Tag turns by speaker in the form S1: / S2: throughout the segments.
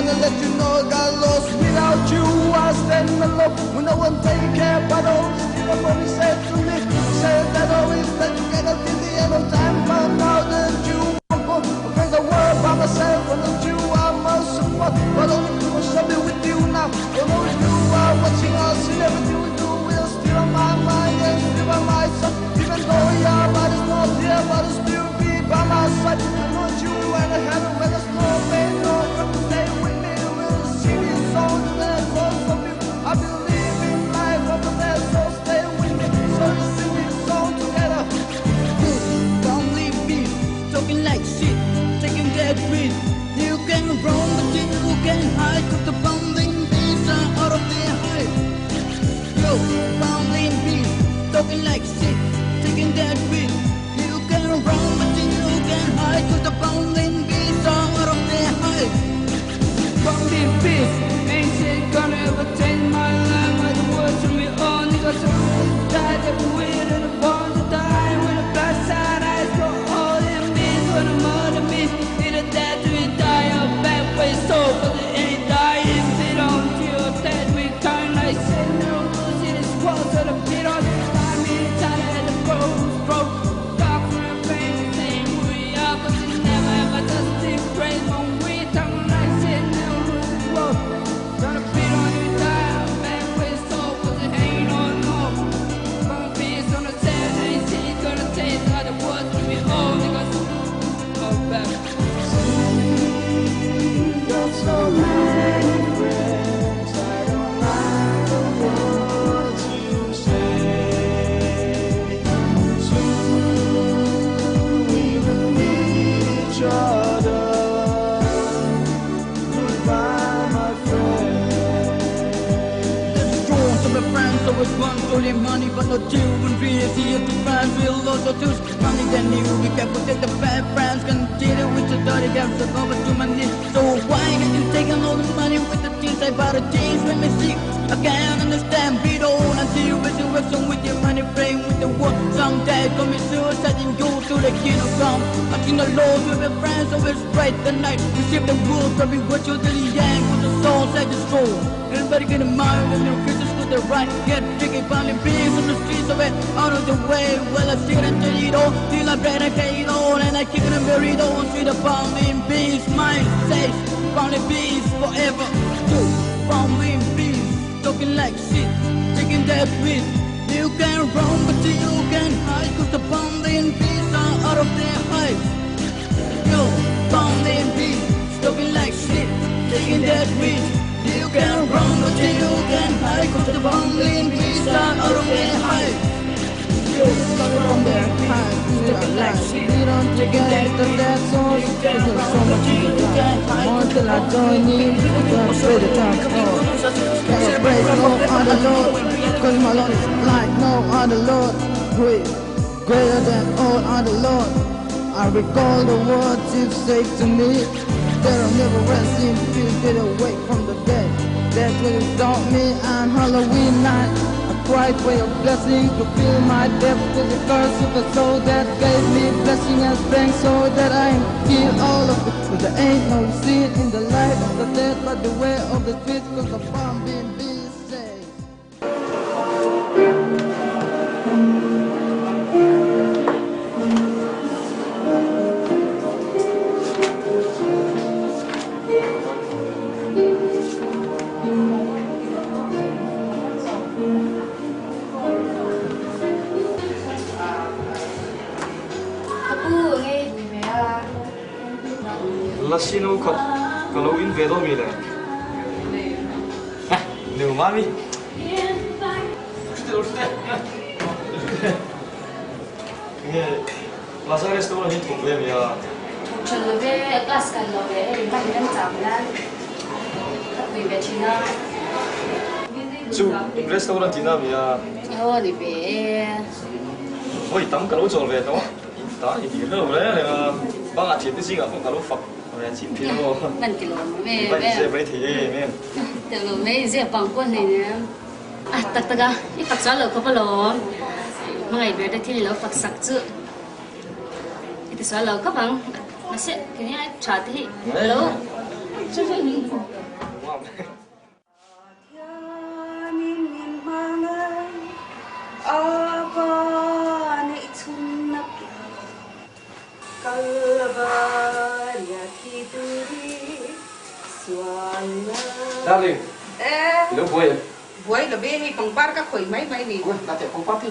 S1: wanna let you know I got lost without you. I stand alone when no one take care, but always still only said to me, said that always that you get up till the end of time. Found out that you won't go. I bring the world by myself, and not you I must support, but only you will shall be with you now. And always you are watching us in everything we do. We're still on my mind and still by my side. Even though your body's not here, but it's still be by my side. I want you and I have it when there's no pain, no one to stay with me. We'll sing these songs and then close for me. I believe in life over there, so stay with me. So let's sing this song together.
S2: Don't leave me talking like shit, taking that breath. You can run, but you can hide, 'cause the bombing bees are out of their hide. Yo, bombing bees talking like shit, taking that breath. You can run, but you can hide, 'cause the bombing bees are out of their hide.
S3: Bombing bees, ain't shit gonna ever change my life. Like the words from me on, niggas are died every weird and the born to die. When the black side eyes go all in me, gonna murder me. Either dead to die or bad way so, but they ain't dying. They don't feel dead, we kind like sin. No losing this world, so the beat on time in time and the broke. Dark from the pain, same we are, but they never ever just think praise when we talk like sin. No losing this world, gonna beat on you, die, bad way so, but they ain't on no. Gonna be gonna say, ain't shit gonna taste like the words from me all, niggas. Oh, back.
S1: Got so many friends, I don't like the words you say. Soon we will meet each other. Goodbye, my friend.
S2: There's drones of my friends, always want for their money, but not you. When we see it, the friends will also choose money than you. We can protect the bad friends, continue with the dirty games that over to my knees. So why can you take all the money with the things I bought? The things when me sick, I can't understand. Beat on until you resurrection with your money, playing with the world. Someday commit suicide and go to the kingdom come. I think the Lord with my friends always bright the night. Receive the rules, every word you till the end. With the souls I just roll. Everybody get a mind and your Christians to the right. Get tricky, finally beings on the streets of it. Out of the way, well I see it until you don't. Till I bread and get on and I keep it and bury it on. See the bombing bees, mine says bombing bees forever. Dude, bombing bees, talking like shit, taking that breath. You can run but you can hide, 'cause the bombing bees are out of their hide. Yo, bombing bees, talking like shit, taking that breath. You can run but you can hide, 'cause the bombing bees are out of their hide. Yo, from their hide, talking like shit.
S1: We don't forget the dead souls, 'cause there's so much to die. Until I join you, I'm straight to top floor. Can't praise no other Lord, 'cause my Lord is like no other Lord. Greater than all other Lord. I recall the words you say to me, that I'll never rest in peace, get away from the dead. That's when you taught me on Halloween night. I cried for your blessing to fill my debt with the curse of a soul that gave me blessing and strength, so that I feel all of it. But there ain't no sin in the light of the dead, but the way of the street, 'cause the bomb being saved.
S4: Lasino kat kalau in vedo mi le. Ne umami. Nge lasa restoran ini problem ya.
S5: Chalo be kelas kan lo be, kita bilang camlan. Tapi be Cina.
S4: Su restoran tina mi ya.
S5: Oh di be.
S4: Oh itam kalau jual be no. Ta ini kalau boleh ya. Bang aja itu sih nggak kalau fak.
S5: Mình kilo mẹ
S4: Vậy
S5: mẹ
S4: sẽ phải thì mẹ
S5: kilo mẹ sẽ bằng quân này nè à tắc tắc à cái phật giáo là có bao lâu mà ngày về đây thì là phật sắc chứ cái giáo là có bằng nó sẽ cái này trả thì lâu
S6: Darling, lúc vui vậy?
S3: Vui là bên phòng bar các khối mấy mấy nè.
S6: Ôi, là chạy phòng party.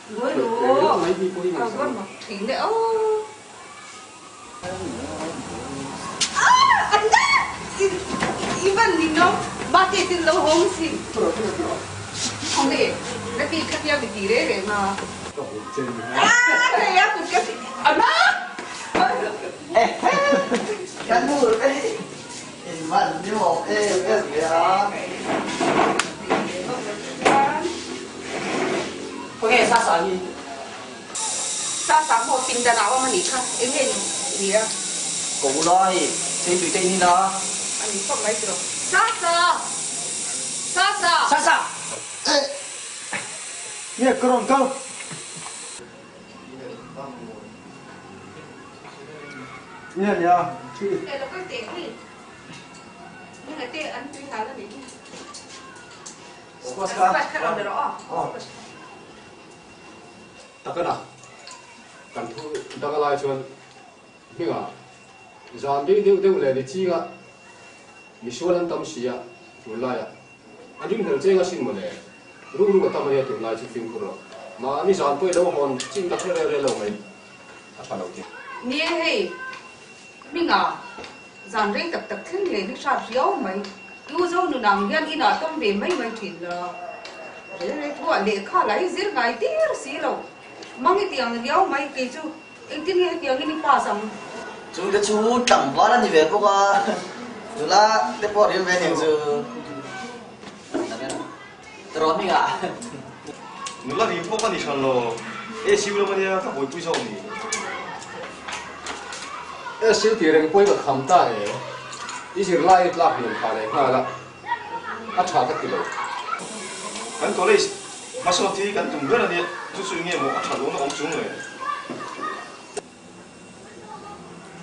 S3: Vui luôn.
S6: Mấy đi vui này.
S3: Vâng, thì nữa. Anh đã. Even you know, bakit tin lâu home sin. Không đi, nó đi cắt nhau bị gì đấy mà. Đây á, cũng cắt. Anh á.
S1: Cái mưa cái mình như một cái gì đó.
S3: Okay, sasa gì? Sasa một pin đã nào mà nỉ khác, em nghe gì á?
S1: Cũng nói xin tụi tên đi đó.
S3: Anh không lấy được. Sasa.
S1: Sasa. Nghe con câu. Nghe nhá.
S3: Đây là cái tiền gì? Nhưng mà tiền anh tuy khá là nỉ.
S1: Squash
S3: Khá là rõ.
S6: Takana. Kan thu dagalai chuan hinga. Zan deu le ni chi ga. Mi sholan tam sia. Tulaya. Ading hel chenga sin mo le. Ru ga tam ya tulai chi film ko. Ma mi zan poi do hon ching da re lo mai. Apa lo ki.
S3: Nè hey. Mình à. Dàn rây tập thiên lệ nước sạch riêu mấy. Yêu dâu nụ nàng viên in ở tâm về mấy mấy thịt là. Rây thua lệ khá lấy giết gai tiết xí lâu. Mang cái tiếng riêu mấy kỳ chú. Anh tin nghe tiếng ini pasang.
S1: Chú cái chú chẳng quá là như vậy cô à. Chú là cái bộ điểm về nhiều chú. Terus nih nggak?
S4: Nula di po kan di sana. Siu lo mana tak boleh pujuk ni.
S6: Siêu tiền人背個冚單嘅，以前拉人下嚟，係啦，一查得幾多？
S4: 咁嗰啲馬上睇緊同嗰啲，就算嘢冇一查到都咁種嘅。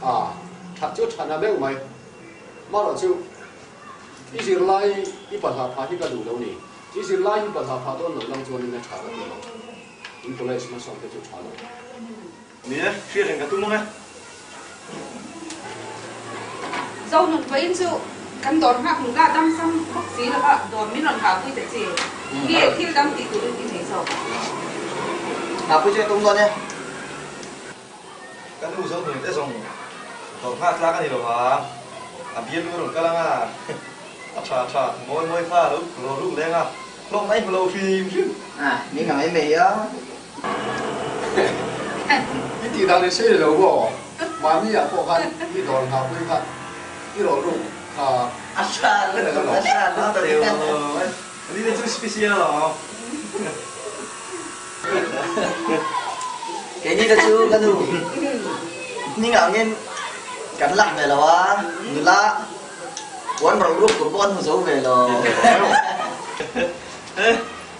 S6: 啊，查咗查下咩唔係？馬來超，以前拉一百下拍呢個路路呢，以前拉一百下拍到路路做呢查得幾多？咁嗰啲馬上睇就查到。
S4: 你咧，飛人嘅都冇咩？
S3: Dâu nụ với chú. Căn đồn hạ cũng đã đâm xăm bốc xí là bà đồn mới lần khảo quy tế chế. Nghe khi đâm tí tụi đi thế sao?
S1: Nào cứ chơi tung con nhé.
S4: Cái đủ dấu thì sẽ dùng còn pha ra cái gì đâu hả? Biến luôn cái là chà mỗi pha lúc lên à lúc nãy lâu phim chứ
S1: À, những cái mì á.
S6: Cái gì đang đi xe lâu quá, mà mi à khó khăn, cái đồn học quy khăn, cái đồn lúc à.
S1: Asa, nó
S4: đều đi lên chút special rồi.
S1: Cái như là chú cái đủ. Nhưng ở nghe cắn lặng về là quá, người la quán vào lúc của con dấu về là.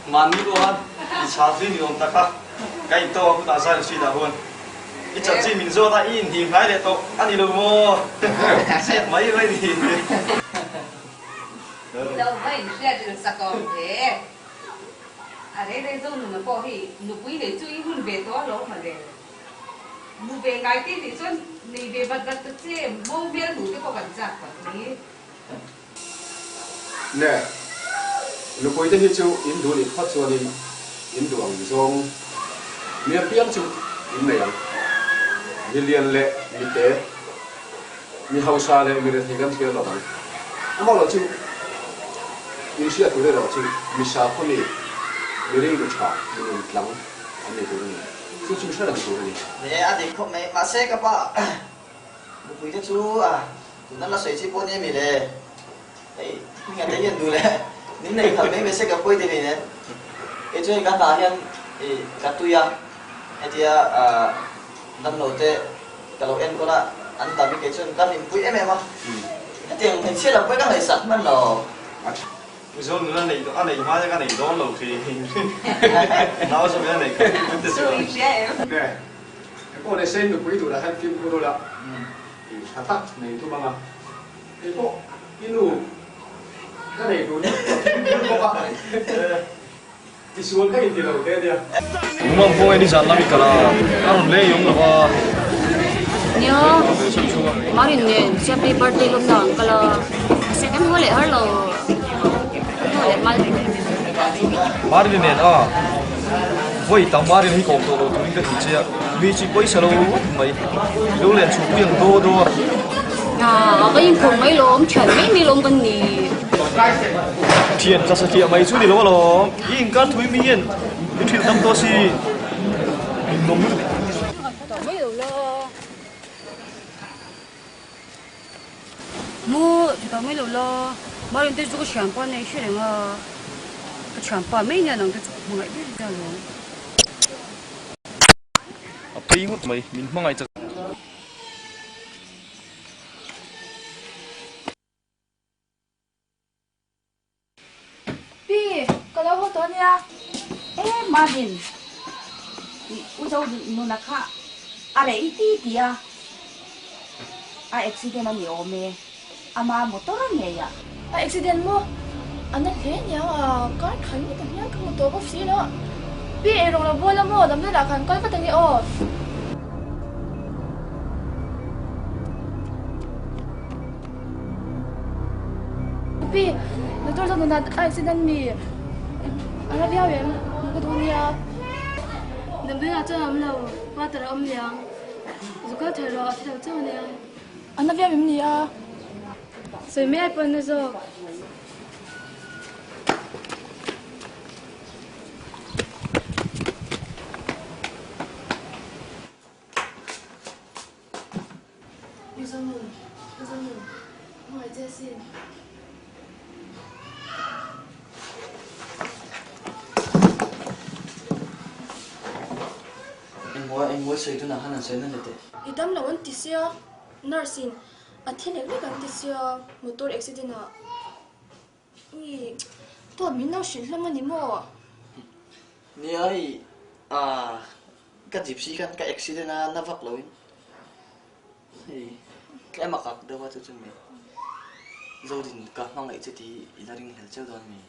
S4: Mà mi con đi chả phim thì ông ta khác cái to cũng ta sai suy đa hơn. Cái trận gì mình do ta in thì phải để to ăn đi luôn mua xét mấy cái gì.
S3: Đâu vậy sẽ được sạc còn thế. À đây dâu nụ mà bỏ thì nụ quý để chú ý hơn về đó lỗ mà để. Nụ về ngày tiên thì xuân nị về vật vật tự chế mô viên nụ cái có vật giặc vật lý.
S6: Nè, lúc cuối thế chú in đủ đi phát cho đi in đủ ông dòng miền biển chú in này mi liền lệ mi tế mi hậu sa lệ mi thì gần kia rồi mà là chú in xia tuổi rồi chú mi sa con đi mi đi được chả mi đi lắng anh này tuổi này chú chú sẽ làm tuổi này
S1: Để anh thì không mấy mà xe các bạn. Một quý cho chú à, chúng ta là sấy chi bốn em mình đây. Đấy, mình thấy hiện đủ đấy. Những này thằng mấy xe gặp quay thì này. Cái chuyện các bạn hiện các tôi à, thì năm đầu tiên kalau em có là anh ta biết cái chuyện các mình quay em mà. Cái tiền mình chia làm quay các này sẵn mà nó.
S4: Rồi nữa này anh này hóa ra cái này đó lâu thì nó cho cái này cũng được rồi.
S6: nè cái con này xem được quý tuổi là hai phim cô đôi là thật tắc này thôi mà cái bộ cái nụ cái này đủ nhá có bạn thì xuống cái gì đầu tiên đi
S4: Umang po ini jalan lagi kalau arun le yung apa
S5: nhớ Marin nè happy birthday lúc nào kalau second hole hello hole mal
S4: Marin ini voi tang Marin hi kong to tu ni ka ti chia vi chi poi salo mai lu len chu yang do
S5: cái những cùng mấy lốm chuẩn mấy mi lốm bên nhỉ
S4: thiền ra sa thiện mai chu đi lo lo yin kan thui mi yen ni thil tam to si min nom nu
S5: mấy lốm lo mua thì tao mấy lốm lo bao nhiêu tiền cái champagne này chứ đừng cái champagne mấy nhà nó cái mua lại biết ra rồi
S4: pi hút mai min mangai cha
S7: kalau hotonya Marvin usaha nuna kah ada itu dia accident ni ome ama motornya ya
S8: accident mo anak kayaknya kan kali ni tanya ke motor ko sih no pi erong la bola mo dam na kan kan katanya oh pi motor sa nuna accident mi anak dia yang ko dunia dam na cha am lo pa tara am liang zuka thero thero cha ne anak dia mi ya so me ai pon zo ngoài chơi xin
S2: anh mua sấy tu nào hắn sấy nó được
S8: idam là vấn tisio nursing à thiên này cái tisio motor accident à ni tôi mình nào xin lắm anh mua
S2: ni ai cái dịp gì kan cái accident na vấp lối cái mà gặp đâu vào chúng mình dâu đình cả mang lại thì gia đình hết chơi rồi mình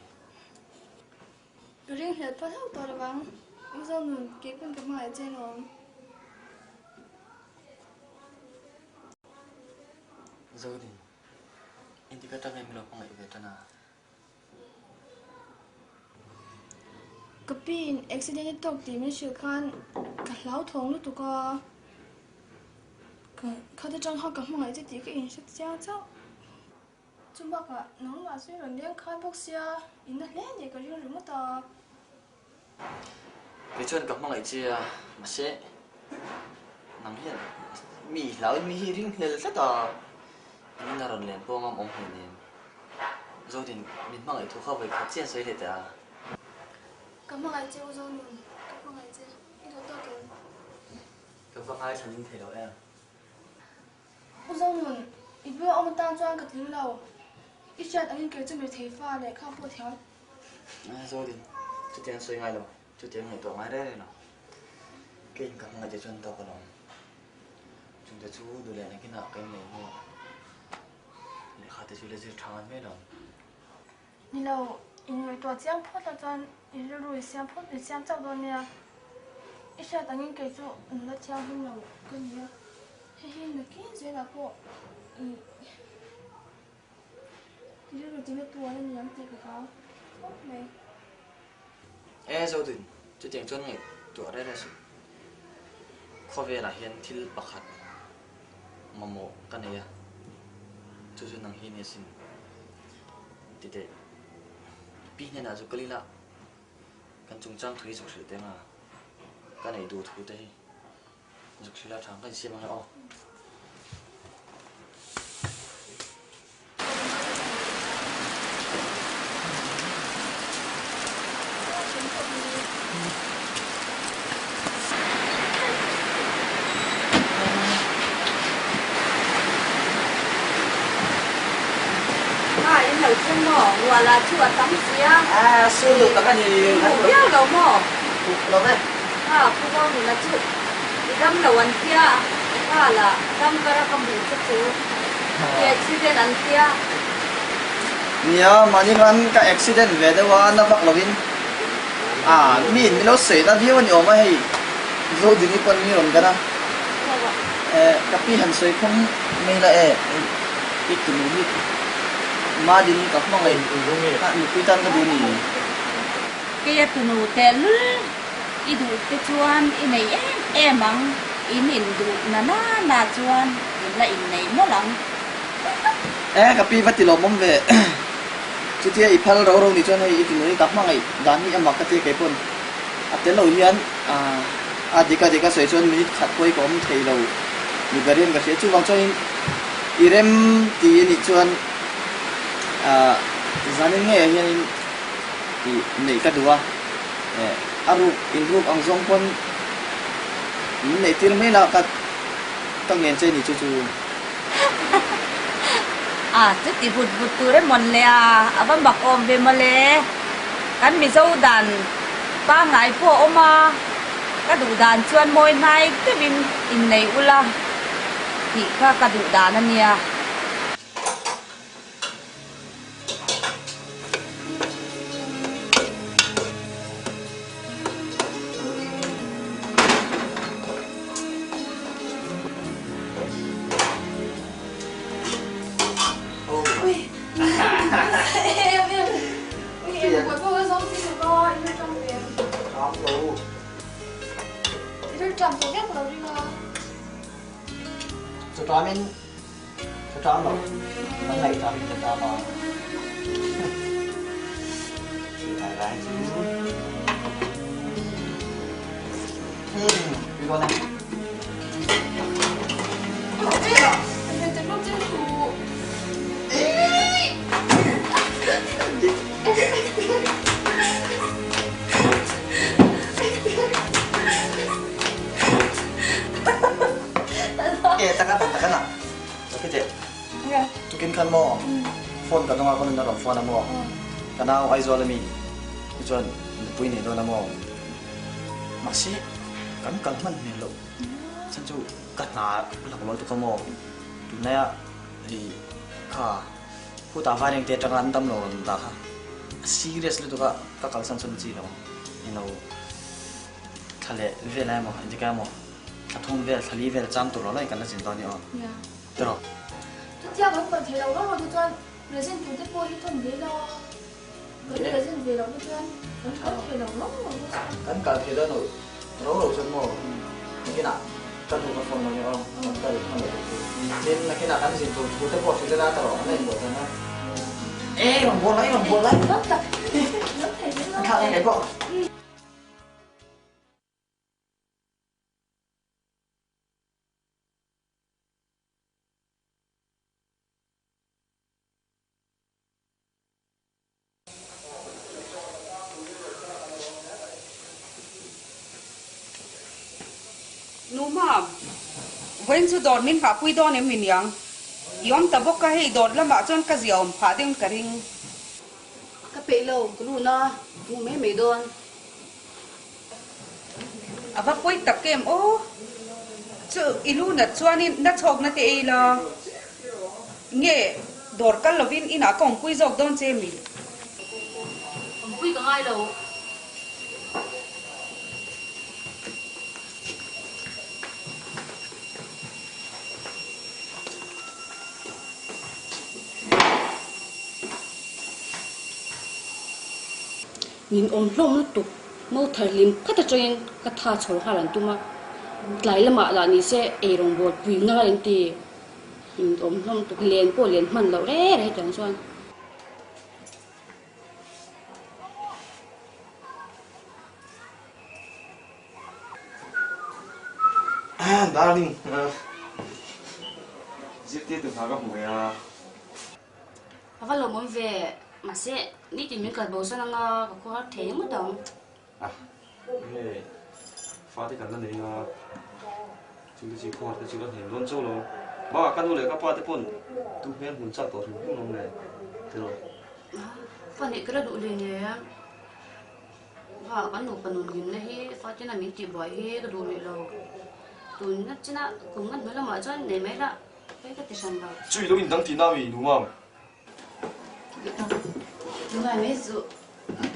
S8: riêng hết phát hậu tôi là vắng dâu mình kế bên cái máy trên nó
S2: dâu đình anh thì cái trạm này mình mang lại về cho nào
S8: cái pin accident tàu thì mình sửa khan cái lão thùng lúc tụi coเขาจะจ้องเขากับหมายจะตีก็อินชัดเจ้าเจ้าจุบักอ่ะน้องว่าซื้อหลังเลี้ยงข้าวพวกเสียอินนั่นแหละเด็กก็เรื่องหรือไม่ต่อ
S2: cái chuyện gặp mang lại chia mà sẽ nằm hiện mì lão mì hi riêng là rất là mình là rồi liền buông ngâm ông hình liền rồi thì mình mang lại thu khâu về phát triển xây lên à
S8: cảm ơn anh chị ô dâu mình cảm ơn anh chị đi đâu tôi kêu
S2: cái vâng ai thành thể đó em
S8: ô dâu mình ít bữa ông ta cho anh cái thứ lâu ít chuyện anh kêu cho mình thấy pha để không phụ theo
S2: rồi thì chút tiền xây ngay rồi chút tiền ngày tổ ngay đấy nào cái gặp ngay cho chân tao còn chúng ta chú đủ lại cái nào cái này mua để khai tới chú lấy giấy trắng mấy đồng
S8: đi lâu in người tuổi giang phốt là cho in rồi giang phốt để giang cháu đó nè ít chuyện anh kêu cho nó treo hơn lâu cái gì嘿嘿，你看这老婆，你这个今天多了，你养这个高，好没？rồi
S2: thì chút tiền chân ngày tuổi đấy là sự khó về là hiện til bạc hạt mà mồ cái này à chú chú năng hiện xin thì để pin này là chú cái lạ cái trung trang thuế dục sự thế mà cái này đủ thứ đấy dục sự là thằng cái xem mà ô
S7: đầu chân mỏ hoặc là chùa tắm xía
S2: xưa được các gì
S7: biết đâu mỏ
S2: đâu đấy
S7: phụ đâu thì là chụp thì đâm đầu anh kia là đâm cái ra cầm đủ chất xíu accident an tia
S4: nia mani ran ka accident ve de wa na vak lovin min mi lo sei na view ni oma hei zo dini pon mi ron kana ka pi han sei khom me la itu ni ma din ka khom ngai ka ni pi tan ka du ni
S7: kia tu nu te lul idu te chuan in nei em ang in du na chuan in la in nei mo lang
S4: ka pi vati lo mom ve chutia i phal ro ro ni chuan hei itu ni ka khom ngai dan ni amak ka te kai pon atel lo hian dika soi chuan minute khat koi kom thei lo ni garian ka se chu wang chuan irem ti ni chuan zanin nge hian i nei ka duwa aru inrup ang zong pon nei tir me la ka ngen che ni chu
S7: chu ti but tu re mon le aban bak om ve ma le kan mi zo dan pa ngai po oma ka du dan chuan moi nai te bin in nei ula ti ka du dan ania
S4: taka na okay je tukin kan mo phone ka donga kon na ro phone mo kana ai zo la mi chuan pui ni do na mo masi kan man ni lo chan chu kat na la lo to mo tu na ya ri kha pu ta va reng te tang an dam lo da kha seriously to ka kal san chun chi lo you know thale ve la mo indika mo thong ve thali ve cham tu lo lai kan na sin do ni o tro
S8: tu tia kan pa thelo lo tu chuan resin tu te po hi thon ve lo kan resin ve lo tu chuan kan thelo lo
S4: kan kal thelo no ro ro chun mo ni na kan tu ka phone lo ni o kan ka thon lo nên là cái nào ăn gì tôi thấy bỏ chúng ta tao bỏ này bỏ ra nó bằng buồn lấy
S8: lớp tập lớp thầy nó
S4: thằng này bỏ
S9: Numa when su dor min pha pui don em min yang yom ta bok ka hei dor lama chon ka ziom pha ding ka ring
S5: ka pe lo ku na mu me don
S9: ava pui tak kem o chu ilu na chuanin na chok na te ei la nge dor kal lovin ina kong pui jok don che mi
S5: pui ka ngai lo nhìn ôm lông nó tụt mau thở lim cắt cho anh cắt thà chầu hà lan tuma lại là mà là ni sẽ ai rong bột quỳ nga lên tì nhìn ôm lông tụt liền po liền man lâu đấy đấy chẳng xuân
S4: darling zip ti tu pha ka hu ya
S5: Papa lo muốn về mà sẽ đi tìm những cái bầu sao nó có thể mất đâu
S4: cái pha thì cần là này chúng ta chỉ có cái chúng ta hiểu luôn châu luôn bao cái nuôi cái pha thì pun tu hen muốn chặt tổ chúng không này thế rồi
S5: phần này cái đó đủ liền nhé và cái nụ phần nụ liền này pha cho nên mình chỉ bỏ hết cái đủ liền rồi tụi nó chỉ là cũng ngắt mấy lần mà cho nên mấy là cái ti san ba
S4: chui lo in dang ti na mi nu ma
S5: đúng rồi mấy dù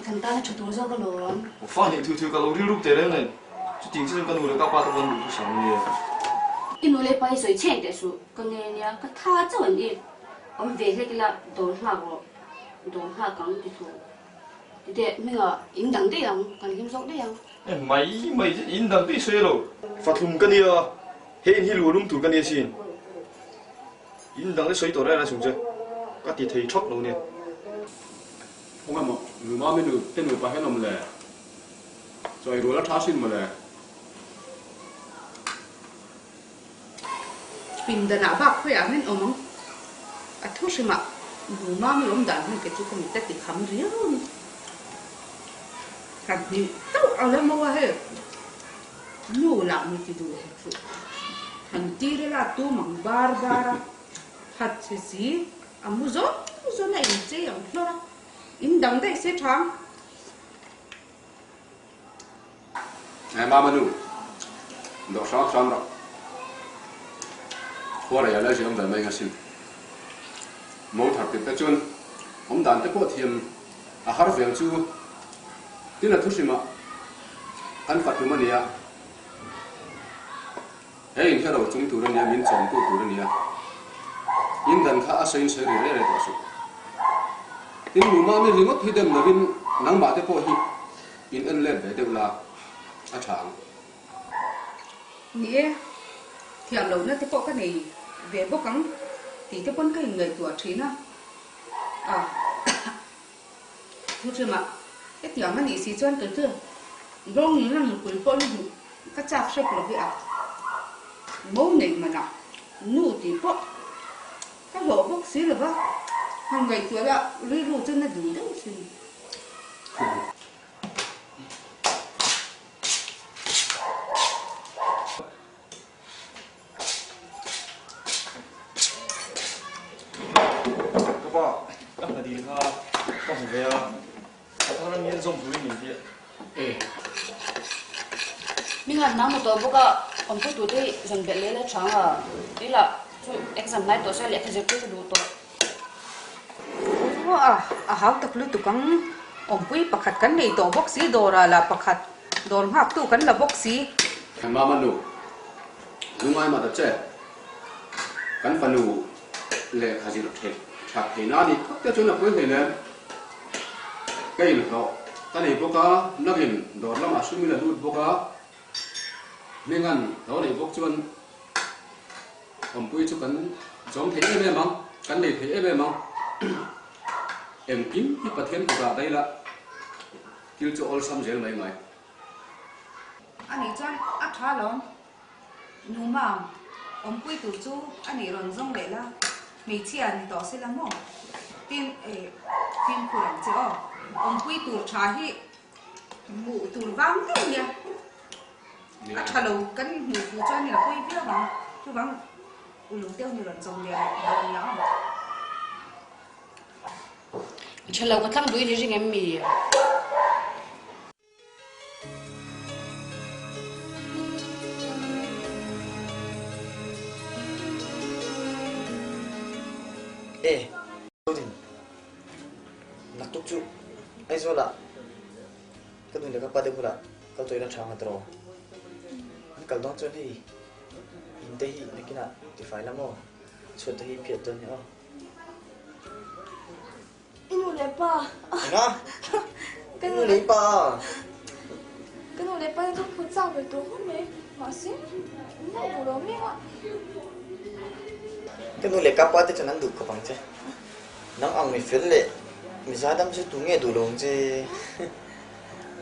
S5: thằng ta chụp túi do cái lỗ
S4: fa ni thu ka lo ri ru te re ne chu ting chen ka nu le ka pa ta bon du sang ni
S5: in nó lấy bay sợi chen để số con này nha cái thà cho anh đi ông về cái là đồ hoa cắn thì thôi thì mình ở in đằng đấy không còn kim sóc đấy không
S4: mày in dang ti se lo fa thum ka ni a he in hi lu rum tu ka ni sin in dang le soi to ra la sung che ka ti thei thok lo ne
S6: không có mà người mà mình được tên người phải hết lòng lệ rồi rồi nó tháo xin mà lệ
S9: pin da na ba khoya men omong a thoshima nu ma mi lom dan ke chu ko mi tek ti kham ri kan ni tau ala mo wa he nu la mi ti du he han ti re la tu mang barbara hat si amuzo na in che yang flora in dang dai se thang
S6: ngày mà mình được sáng sáng đó qua đây là gì ông đàn mấy ngày xin mẫu thật thì cái chuyện ông đàn cái bộ thiềm à har về chú tí là thuốc gì mà ăn phạt của mình à ấy cái đầu chúng tôi đang nhìn chọn của tôi đang in đàn khá xây xây rồi đấy là sự tin mù mà mình remote thì đem là bên nắng bạc cái bộ hi in ăn lên về đều là à chẳng
S9: nghĩa thiệt lâu nữa cái bộ cái này về bốc cắn thì cái con cái người tuổi trí nó à thôi chứ mà cái tiếng nó gì xí choan tới chưa rong như là một cuốn con cái chạp sập là cái à mẫu này mà nào nụ thì bốc cái lỗ bốc xí là bốc hàng ngày tuổi là lấy lỗ chân là đủ đâu xí
S4: vềเขาต้องยืนส่งผู้หญิงที่
S5: mình làm năm một tuần bữa cả ông cứ tụi đi dần về lấy chăng à đi là chú exam này tôi sẽ lấy cái gì cứ đủ tôi
S9: học tập lưu tụ cắn ông quý bậc hạt cắn này tổ bốc xí đồ là bậc hạt đồ học tụ cắn là bốc xí
S6: mà nụ lúc mai mà tập chơi cắn phần nụ lệ khai gì được thiệt chặt thì nó đi khóc cho chúng là quý này cái này họ cái này bốc cá nó hình đó là mà suy nghĩ là đút bốc cá nên ăn đó này bốc chuan ông quý cho cắn giống thế em mong cắn này thế em mong em kiếm cái bát thiên của bà đây là kêu cho all some gel mấy mấy
S9: anh ấy cho ăn thà lắm nhưng mà ông quý tụi chú anh ấy còn giống vậy là mấy chị anh đó sẽ làm mỏ tin của anh chứ ông quý tụi trái hi mụ tụi vắng cái gì à thà lâu cái mụ của cho anh là quý biết không chứ vắng lúc tiêu như là giống vậy đâu nhá
S5: chờ lâu cái thằng đuôi đi riêng em mì
S4: tôi thì nặc túc chú ai rồi là cái đôi này các bạn đều là các tôi đang chọn ở đâu anh cần đón chân thì in đây này kia thì phải làm không chuột thì phiền chân nhá
S8: Inu lepa.
S4: Nga? Inu lepa.
S8: Inu lepa itu futsal betul kan me? Masih? Ini belum ya.
S4: Inu lepa apa tu jangan duk kapang je. Nang ang mi feel le. Mi sadam se tunge dulong je.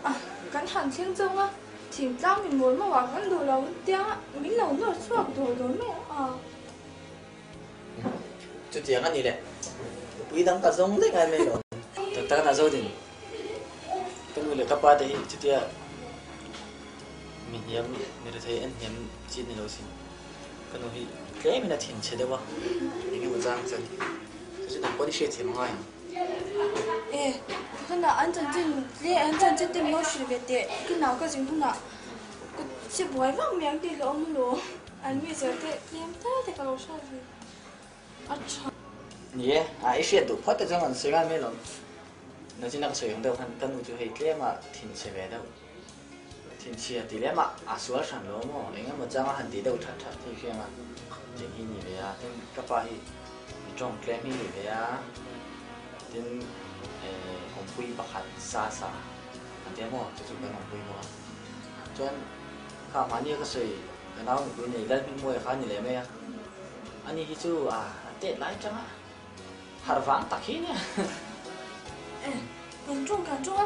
S8: À, kan han chiang zong á. Thì trang mình muốn mà vào kan đồ lâu tiếng mình lâu nữa suốt đồ rồi me à.
S4: Chút tiếng anh đi le. Quý đăng cả giống đấy ngay mấy rồi. Tất cả rồi thì cái người các bạn đấy chút tiếng mình hiếm người ta thấy anh hiếm chín này rồi xin cái người cái mình là thiền chế đâu à những cái một trang chân chứ đừng có đi chơi thiền ngoài
S8: 에, 근데 안전진, 내 안전진 때문에 못쉬겠대. 그 나가 지금 누나, 그 집에 뭐 해봐 명대가 없노. 안 위해서 때, 그냥 타야 될까 오셔야지. अच्छा
S4: ये आई शेड दो फट जंगन सेगान में लो न जिना so young दो kan u ju hei tle ma thin se ve da thin chia ti le ma asua san lo mo enga mo janga han ti do that that ti khia ma jing hi ni ve ya tin ka pa hi trong klem hi ve ya tin hom pui ba khat sa sa an te mo chu chu kan hom pui mo chuan kha ma ni ka sei ka naw pui nei dal pin mo kha ni le me ya ani hi chu te lai changa har vang takhi ne
S8: Kan trung á,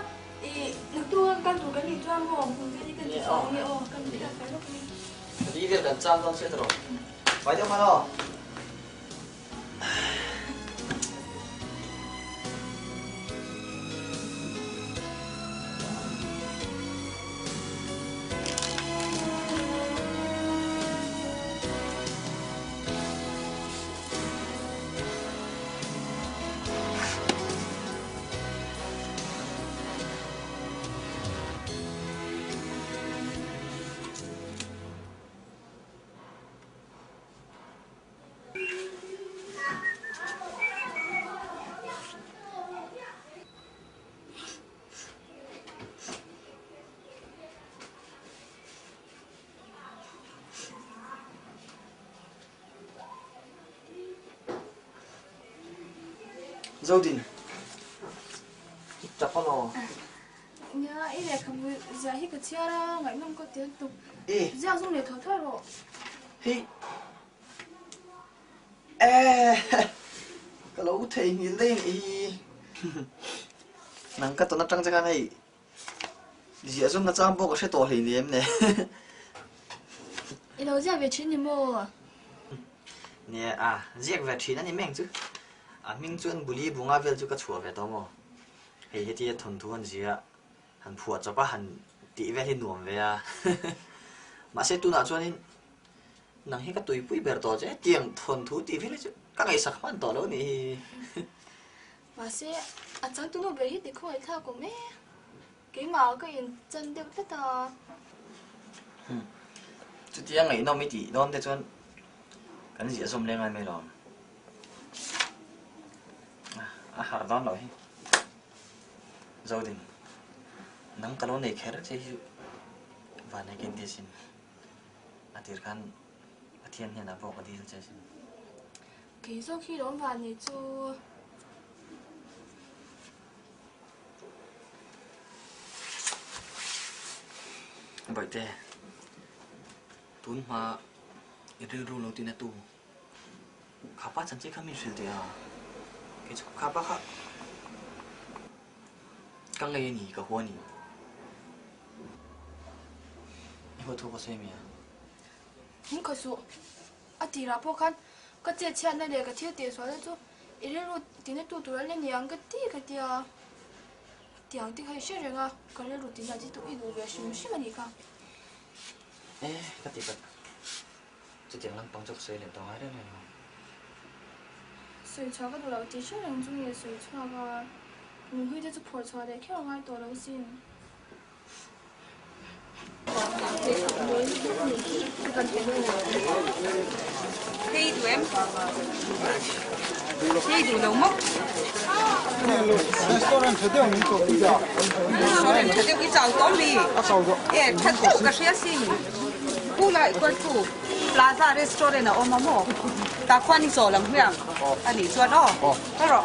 S8: lực tua kan tu kan đi trang hồ, kan đi trang hồ, kan đi phải lúc đi.
S4: đi việc đặt trang con sẽ rồi, phải cho mà đâu. Zodin, chắc con nó.
S8: Nhá, ý là không vui, giờ hết cái chia ra, ngày năm có tiếng tục.
S4: Ê,
S8: giờ dùng để thở thôi rồi.
S4: Hi, cái lỗ thầy nhìn lên ý, nắng cái tuần nó trăng trăng này, giờ dùng nó trăng bộ có sẽ tổ hình em nè.
S8: Ý đâu giờ về chuyện gì mua?
S4: Nè giết về chuyện này mình chứ. Mình chuẩn buli bunga vel chu ka chua ve to mo hei heti thon thu han zia han phua cha pa han ti ve hi nuam ve a ma se tu na chuanin nang hi ka tui pui ber to che tiang thon thu ti ve chu ka ngai sak man to lo ni
S8: Mà sẽ chẳng tu nó về hết thì không ai thao của mẹ cái mà cái yên chân đều tất à
S4: chu tiang ngai no mi ti don te chuan kan zia som le ngai me lo har don rồi Zodin nang kalau naik her sih và naik ini sih atirkan atian ni nak bawa dia sih
S8: cái số khi đón vào này cho
S4: vậy thế tuần mà itu dulu tin itu kapan saja kami sudah ya cái kapan kah刚来你个活你，你会吐过水没啊？
S8: 你可说啊，地拉不看，个这钱那里个铁地说的就，一日路今天多多人两个地个地啊，地上地还有些人啊，个日路地下几多一路边什么什么地方？
S4: 哎，个地个，这点人帮助水了，当然的了。
S8: 水车个多了，地些人中意水车个。唔去得就破錯嘅，叫我嗌多佬先。
S9: Hey tụi em, hey tụi lâu mất.
S10: Restaurant thật nhiều mình chụp đi giờ.
S9: Restaurant thật nhiều cái chảo tôm đi. Eh, thật tốt cái gì xin. Cú lại quay cú. Plaza restaurant ở mà mò. Ta khoan đi rồi làm hương. Anh đi cho đó. Đó rồi.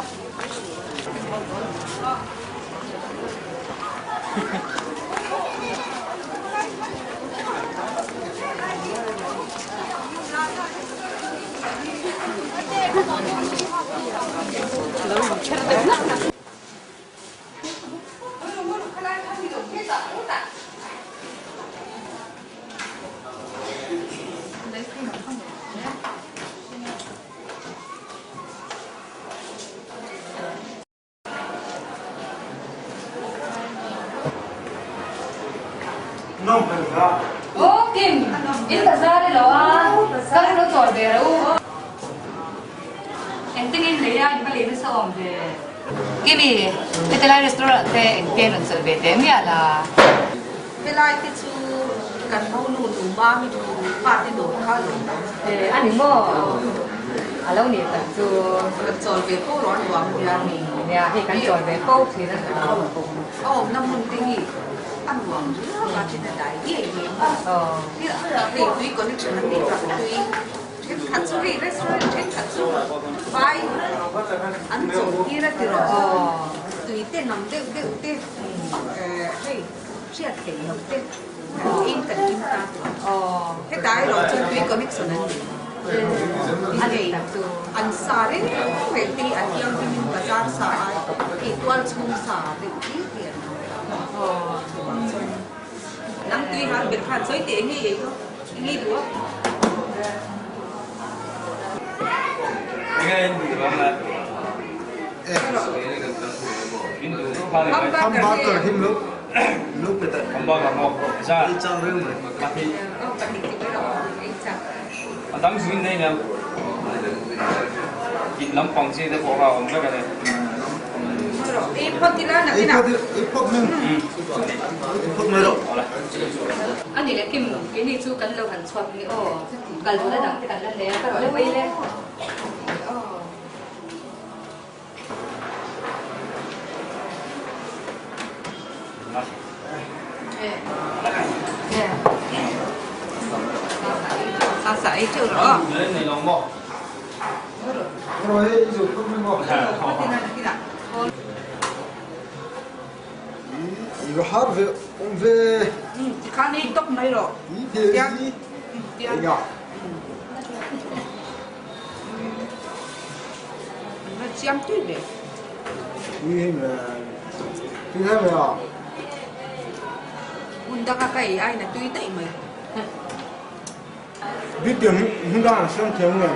S11: Ô Kim, ít thật ra đây là các nó trò về đâu. Em tính em lấy ra những cái lấy sao om về.
S9: Kim đi, cái lai restaurant thế tiền nó sẽ về thế mía là. Cái lai cái chú cần mau nụ đủ ba mươi đủ ba mươi đủ khá rồi.
S11: Anh đi mua. lâu nè tận chú
S9: tròn về phố đó luồng nhà mình
S11: nè thì căn tròn về phố thì nó
S9: năm mùng tinh nghỉ ăn luồng và trên đại gì gì thì tuy có những chuyện là đi gặp tuy trên khát số đi restaurant trên khát số vai ăn trộn kia ra từ rồi tuy tên nằm tên hey chia thể hợp tên in cần chúng ta cái cái đó trên tuy có những chuyện anh ấy anh xa đấy phải đi anh yang đi mình bazar xa thì toàn chung xa để đi tiền năm tuy hàng biệt hàng soi tiền như vậy thôi nghĩ được
S4: hamburger him look at that
S10: hamburger mo sa
S4: trong room
S10: mati anh đang suy nghĩ nè ít lắm bằng xe để bỏ vào không cái này
S9: import thì là cái nào
S4: import mới rồi
S11: anh đi lấy kim cái này chú cần lâu hẳn xoắn cái cần lâu đã đặng cần lên cái rồi quay lên
S9: sao sấy chưa rõ
S10: lên này lòng mo
S4: rồi rồi không mo 이거 하루 왜
S9: 칸이 떡 나이로
S4: 이게
S9: 야 찌암 뛰네
S4: 이해면
S9: 운다가 cái ai là tuy tệ mày
S4: biết điểm hương xem thiếu người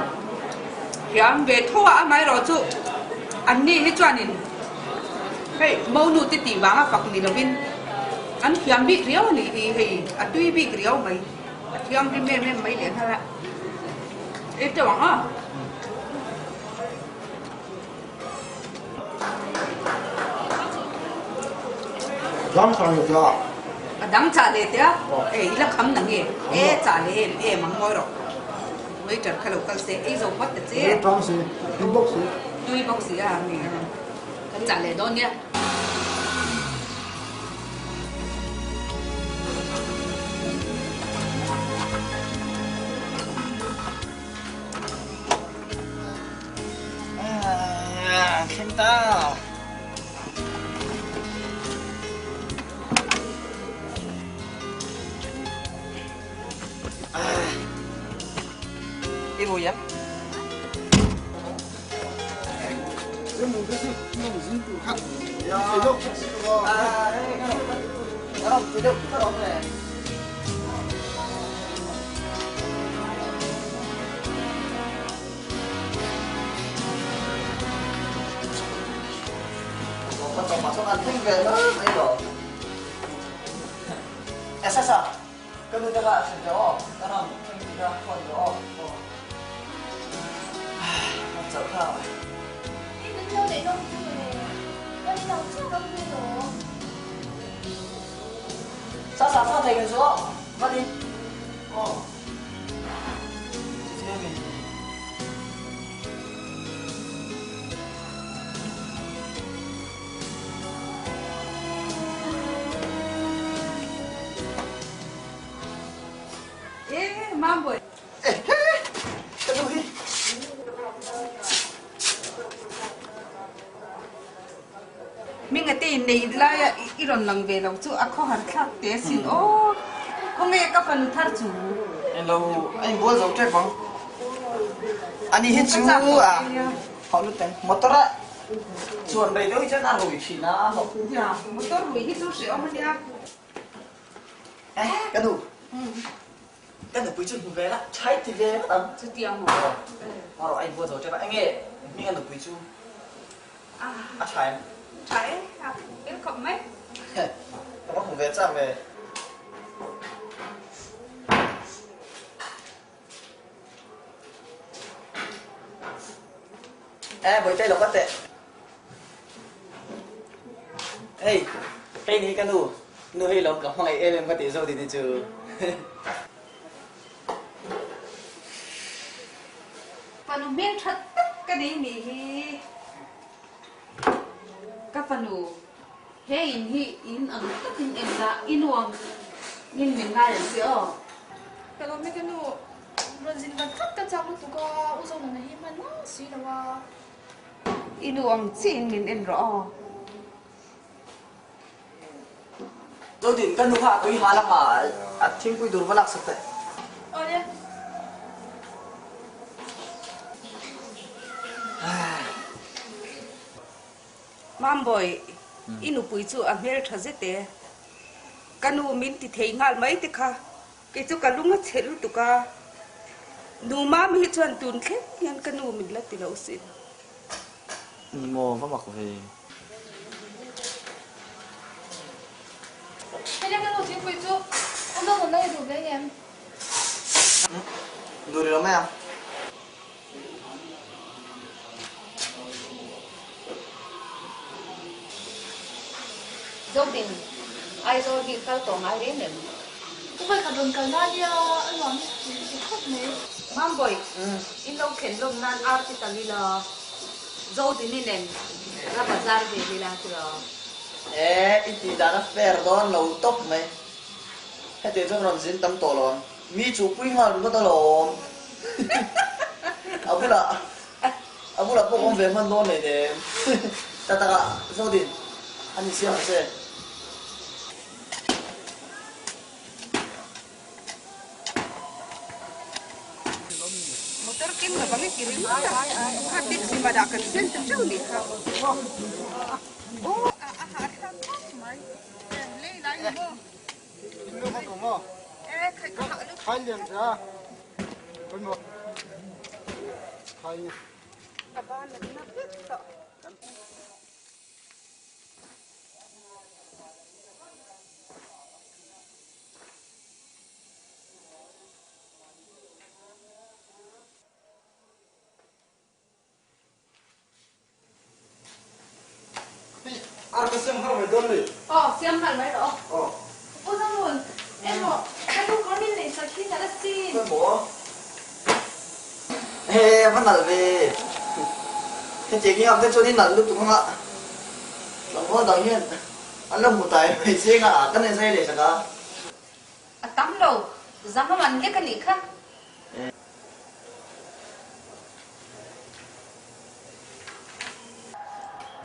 S9: yang về thua à mày rồi chú anh đi hết cho anh hey mau nu ti ti wanga pak ni lovin an khiam bi riau ni hi a tui bi riau mai khiam bi me mai le thala e te wanga
S4: dám sang được chưa
S9: dam cha le te e ila kham nang e cha le e mang moi ro mai tar khalo kal se e zo pat te
S4: dám se inbox
S9: tui box ya ni kan cha le don ya
S4: khen ta
S2: 이거 야?
S4: Con chồng mà xong ăn thích về nữa ấy rồi sao sao cái người ta lại sẽ cho ta làm người ta còn đó nó sợ sao vậy sao sao sao thầy cái số bắt đi
S9: mambo
S4: cái gì
S9: mình cái tên này là iron lang về lâu chú à khó hẳn khác té xin ô không nghe các phần thắt chú
S4: hello anh bố giấu chết không anh đi hết chú à họ lúc đấy một tớ đấy chuồn đầy đôi chân ăn rồi chỉ là họ
S9: dạ một tớ rồi hết chú sẽ ông đi à
S4: cái đủ cái đủ quý chú về đó trái thì về đó tầm
S9: chú tiêm
S4: rồi anh bố giấu chết anh nghe mình ăn được quý chú trái
S9: trái cái cộng mấy
S4: nó không về sao về với cây lộc bắt tệ cây này cái đủ nuôi lộc cả hoài em có thể rồi thì chứ
S9: phần miếng thật cái đi mì các phần nụ
S5: he in ang takin em la inuang nin min ngai sio
S8: Pero me que no Brazil van tak ta lu tu ko uso na hi man no si lawa.
S9: inuang chin min en ro
S4: Rồi thì cái nụ hạ tôi hà lắm mà thiên quy đồ vẫn lạc sạch đấy.
S8: Olha.
S9: mam boy inu pui chu a mer tha zete kanu min ti thei ngal mai te kha ke chu kalunga chelu tu ka nu ma mi chuan tun khe yan kanu min la ti lo sin
S4: Mồ có mặc về.
S8: Hay là cái đồ chuyện quỷ chú. Ông đâu còn đây đủ với anh em.
S4: Đủ được không em?
S11: dâu đình ai rồi đi cao tổ ai đến nữa
S8: Cũng phải cả đường cả na đi anh nói thì khóc mấy.
S11: mam boy in lâu khen lông nan art thì tali là dâu thì nên nè ra bazar về đi làm rồi
S4: Ít thì đã nó perdon lâu top mày. Hết tiền trong lòng dính tâm tổ rồi. Mi chủ quy ngờ đúng có tao lồn. Abu là bộ con về phân đôn này để ta cả dâu tiền anh đi xem xem.
S9: motor kim ga bangi kiri ha ti si ma da kan sen tu chu ni kha o a ha kha mai le lai mo
S12: Nó không có mò. Khai liền ra. Con một. Khai nha. Cái xem hao phải đơn đi.
S8: Xem hẳn mấy đó. Ôi sao rồi? Em bảo cái lúc có đi này sao khi đã xin.
S4: Con bố. Ê, vẫn nở về. Thế chị nghĩ học thế cho nên nở lúc tụi con ạ. Lòng con đầu nhiên. Anh lâm một tay mày riêng à, cái này dây để sao cả.
S9: tắm đâu dám mà ăn cái gì khác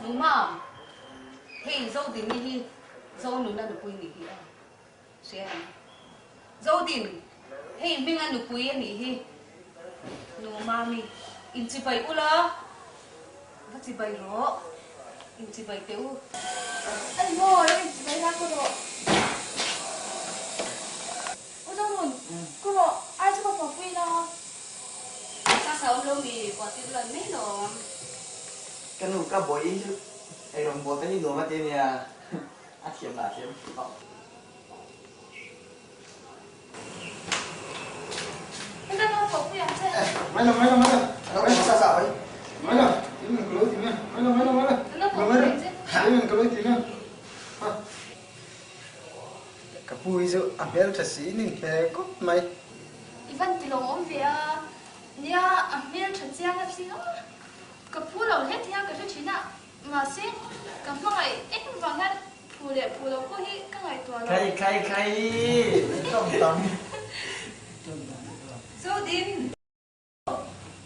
S11: đúng mà thì dâu thì đi dâu nó là được quý nghỉ à xem dâu thì hey mình ăn được quý nghỉ nó mami in chỉ bay ula nó chỉ bay rõ in chỉ bay tiêu
S8: Anh ngồi đấy, mấy ra cô độ. Ôi sao rồi? Cô độ, ai cho con bỏ quy đâu?
S11: ta sao lâu thì quả tiền lần mấy rồi
S4: Cái nụ cá bối chứ. Ê, đồng bố cái đồ mà tên nhà. Ăn khiếm là khiếm.
S8: Anh ta đâu bỏ quy à?
S12: Mấy lần.
S4: Nó phải sao sao ấy.
S12: Mấy lần. Tìm mình có lối tìm nha. Mấy lần.
S8: Nó bỏ quy chứ.
S12: Tìm mình có lối tìm nha.
S4: Cái bùi dự ăn bé thật xí nên thế cốt mày.
S8: Ivan thì lòng ôm về nia miền Trần Giang là gì đó. Cái phụ đầu hết thì cái chuyện nào mà xem cái ngày ít vào ngắt phụ đẹp phụ đầu có hi cái ngày tuổi rồi.
S4: Khay. Không tầm.
S9: dâu din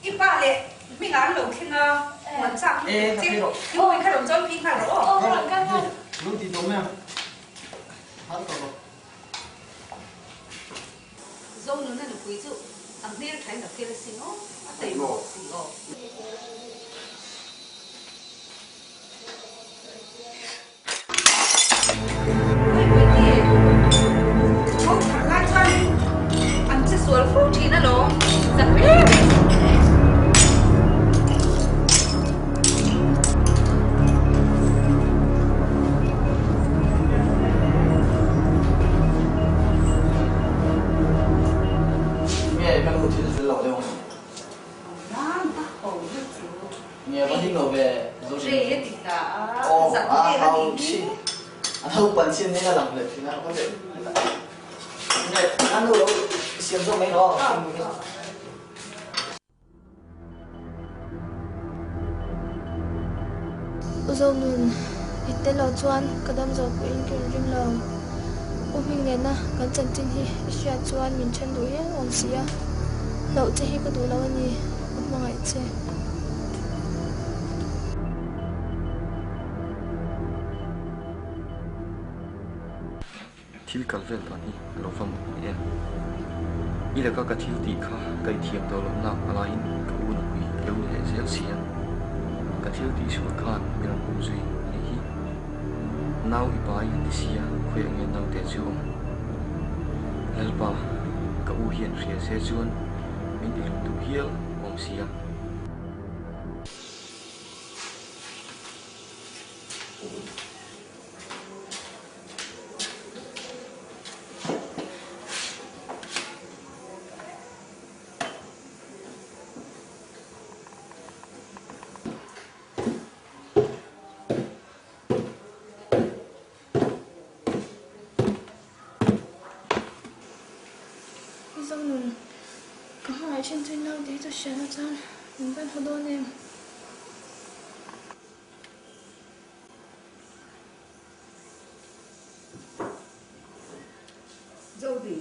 S9: ít ba lệ mình ăn lẩu khi nào muốn chẳng chứ nhưng mình khai đồng cho pin khai rõ
S8: Rồi cái này.
S12: Lối tìm đúng em. Hát cầu rồi.
S11: dâu nó là được quý dụ ăn bia thấy là kia là xí ngó tẩy ngó xí ngó
S9: không thả lan chân ăn chết xuống phút thì nó đó giật hết
S4: Nghe cái nụ thì rất lẩu đâu. Nghe có hình nổ về dấu
S9: Rê
S4: gì.
S9: thì đã
S4: Ồ,
S9: giật hết là
S4: hao
S9: gì
S4: chi. Hao bẩn xin nên là làm việc thì nó có thể. Nghe ăn đồ xiêm cho mấy nó.
S8: Uzong nun ite lo chuan kadam zo ko in kin ring lo uming ne na kan chan tin hi sia chuan min chen du he om sia lo che hi ka du lo ni ma ngai che
S13: thil kalvel pani lo fam en ila ka thil ti kha kai thiam do lo na ala in ka un hui lo he zel sian ka thil ti su khan miran u zui ni hi now I bai ti sia khoi nge nau te chu lalpa ka u hian ria se chuan min ti lu tu hial om sia
S8: trên trên đâu tí tôi sẽ nó chán mình vẫn phải đôn em
S9: dâu đi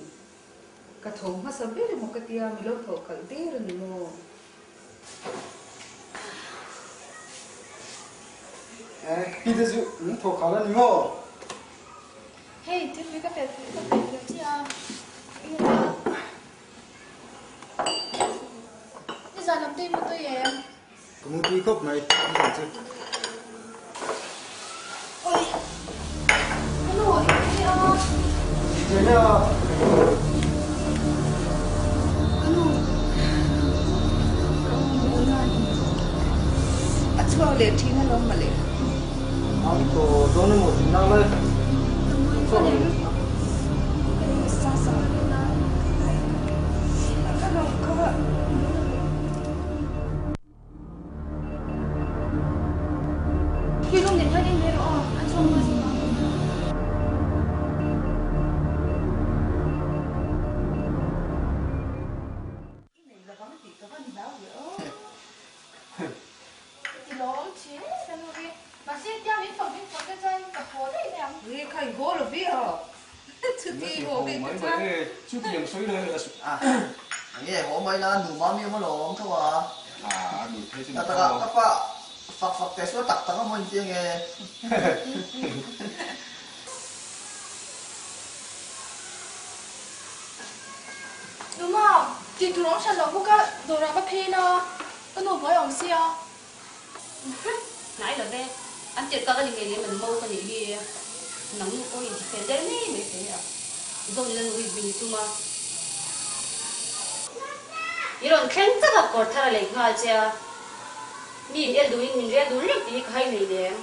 S9: cả thùng mà sao biết được một cái tia mình lâu thổ cả tí rồi mà
S12: khi tôi dụ thổ khá là nhiều
S8: hey tiếp với các bạn được chứ bây giờ làm tim của tôi em
S12: có một tí cốc này không phải chứ
S8: ôi cái nổi cái
S12: thế nào
S9: cho lên thì nó lông mà lên
S12: anh có đó là một năm đấy
S8: khi không nhìn thấy anh thế đó anh không có gì mà thì đó chứ xem đi mà xin theo miễn phẩm cái chân cả phố đấy nè
S9: đi khai gỗ là biết hả chứ đi gỗ cái
S6: mấy
S9: chân
S6: bữa chút tiền suy đây là
S4: nghe hổ mấy là nụ máu miêu mà lộn thôi
S6: à đủ thế chứ
S4: ta ta phật phật cái số tặc tặc nó mới tiếng nghe
S8: đúng không thì tụi nó sẽ làm một cái đồ ra bắt pin nó cái nụ với ông xia
S5: nãy là đây anh chưa có cái gì để mình mua cái gì nắng ôi thì phải đến đi mới thế à rồi lên người bình tuma 이런 캔트가 거타를 내가지야 니 애도 있는 애도 이렇게 가야 되네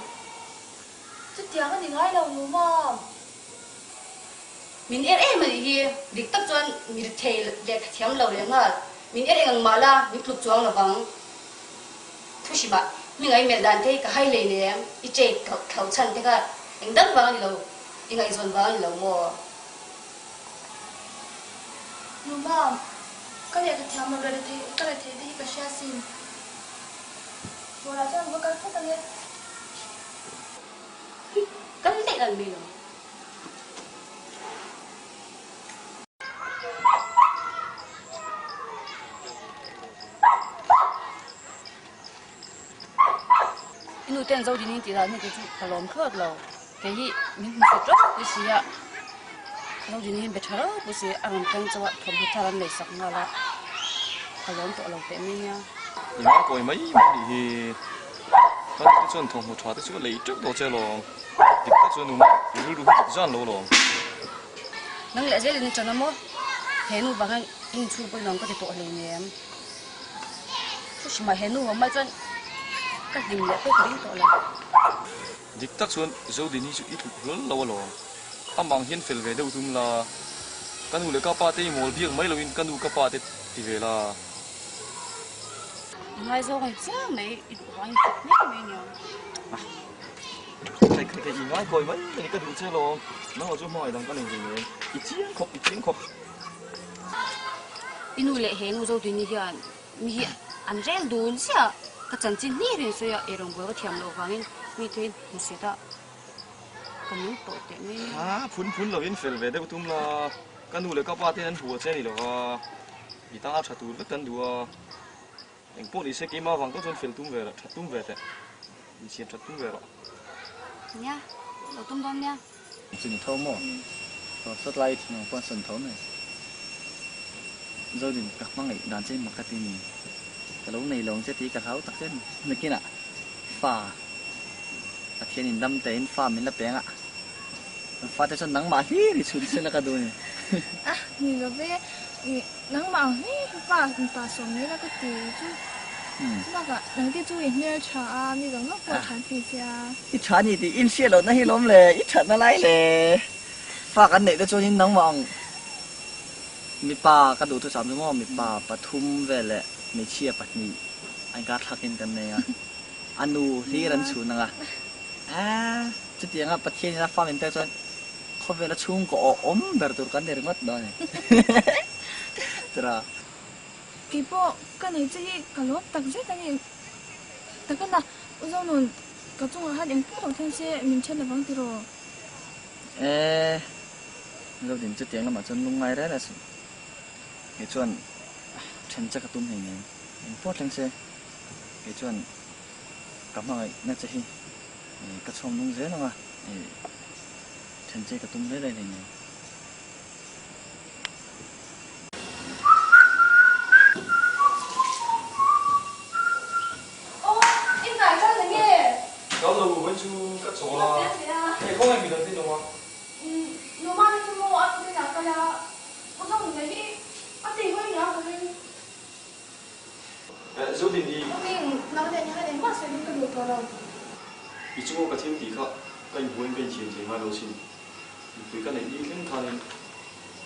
S8: chứ tiếng thì ngay đầu đúng không
S5: mình em mà gì lịch tập cho mình thề để thiam lâu đấy mà mình ngang mà là mình chụp chuông là bằng thứ gì mà mình ấy mình đàn thấy cả hai lấy nè ít chơi khẩu chân thế cả anh đâm vào đi lâu anh ấy dồn vào đi lâu mua
S8: đúng không cái này thì mà rồi thì cái này thì cái xe xin rồi là cho một cái phút này
S5: cái gì là mình inu ten zo din ti da ni ke chu kalom khot lo ke hi min se tro ku si ya zo din hin be thara ku si aram kan chawa thom bi tharan le sak na la kalom to lo pe mi nya
S13: ima koi mai mai hi con cái chuyện thùng một thoa tới lấy trước đồ chơi rồi, thì cái chuyện đúng rồi, đủ hết gian lâu rồi.
S5: nang le je le chana mo henu bangan in chu pe nang ko te to le ne chu shi ma henu ma chan ka dim le pe ring to le
S13: Dik tak chuyện dấu đi ní chút ít lớn lâu rồi, am bằng hiên phèn về đâu thùng là, căn u le kapa te mol biếng mấy lâu in căn u kapa te thì về là
S5: ngai zo ngai cha mai it wang ne me nya
S13: cái nói coi mấy cái đồ chơi rồi, nó ở chỗ mỏi đằng cái này gì ít chiến khóc
S5: inu le henu zo tu ni hian mi hi an rel dun sia cái chân chín nít rồi xưa ai rong bữa thiam lâu vàng mi thuyền mình sẽ đã cầm những bộ tiền này
S13: phun là viên phèn về đây tụm là cái nụ là các bạn tên hùa trên này là bị tăng áp chặt tụt rất tân đùa anh bộ đi xe kia mà vàng có chân phèn tụm về rồi chặt tụm về đấy đi xe chặt tụm về rồi
S5: nha đầu tụm đông nha
S4: chừng thâu mỏ rồi sốt lai thì nó quan sần thấu này rồi thì các mang lại đàn trên mặt cái tin này cái lấu này lồng sẽ tí cả tháo tắc trên này kia nè phà à thiên nhìn đâm tên phà mình là bén ạ phà tới chân nắng mà hí thì sụt trên là cái đôi này
S8: à nhìn rồi về nắng mà hí phà sống đấy là cái gì chứ那个能地注意那茶，那个我国产品家。
S4: 一茶你的印线了那些龙嘞，一茶那来嘞，发กันไหน都做人能忙。มีปลากระดูกตัวสามตัวมีปลาปลาทุ่มเวลเลยมีเชี่ยปัดนี่อันการทักกินกันเนี่ยอันนูที่รันสูนังอ่ะจุดยังอ่ะประเทศนี้ฟ้าเป็นแต่จนเขาเวลาชุ่มก็อมแบบตัวกันเรื่องมัดได้ตรา
S8: กี่พวกกันนี่จะยี่กันรถตักเจ็ดนี่แต่กันนะอุจจาระก็จงหาเด็กผู้ต้องเสียมีเช่นอะไรบ้างที่รอ
S4: เราถึงจุดยังเรามาจนลงไงได้แล้วสิไอ้ชวนฉันจะกระตุ้มให้เนี่ยยังปวดทั้งเสียไอ้ชวนกลับมาน่าจะให้กระชมลงเสียหรอวะฉันจะกระตุ้มได้เลยเนี่ย
S13: 咁就揾住吉咗啦。你講係邊度先做啊？
S8: 我媽你做乜話做啲嘢㗎呀？我都唔理啲，我自己可以養佢。
S13: 小弟你。
S8: 我哋我哋係連乜水都冇做咯。
S13: 你做個天地卡，跟本跟前前買到先，佢跟你已經睇你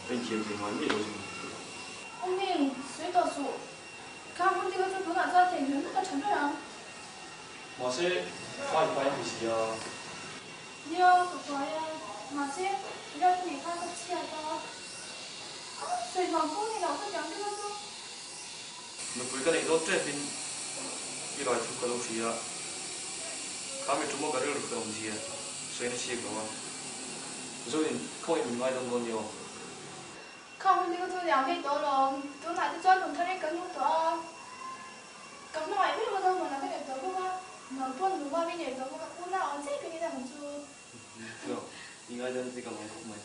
S13: 跟前前買咩到先？
S8: 我哋水稻樹，看我哋個做多大家庭全部都成咗樣。
S13: 話些快回事啊！
S8: 要不快呀，馬些要你看個車多，水塘公園樓都講咗咯。
S13: 咪佢跟你都這邊一來出個老師啊，佢咪做乜個呢個老師啊？所以你識到啊？所以佢唔買咁多嘢。
S8: 看我哋個做兩邊多咯，都拿啲磚同佢哋咁多。咁耐邊個都冇拿佢哋做㗎嘛？我不能外面也做，我那我这边也在很做。
S13: 应该真这个蛮好买。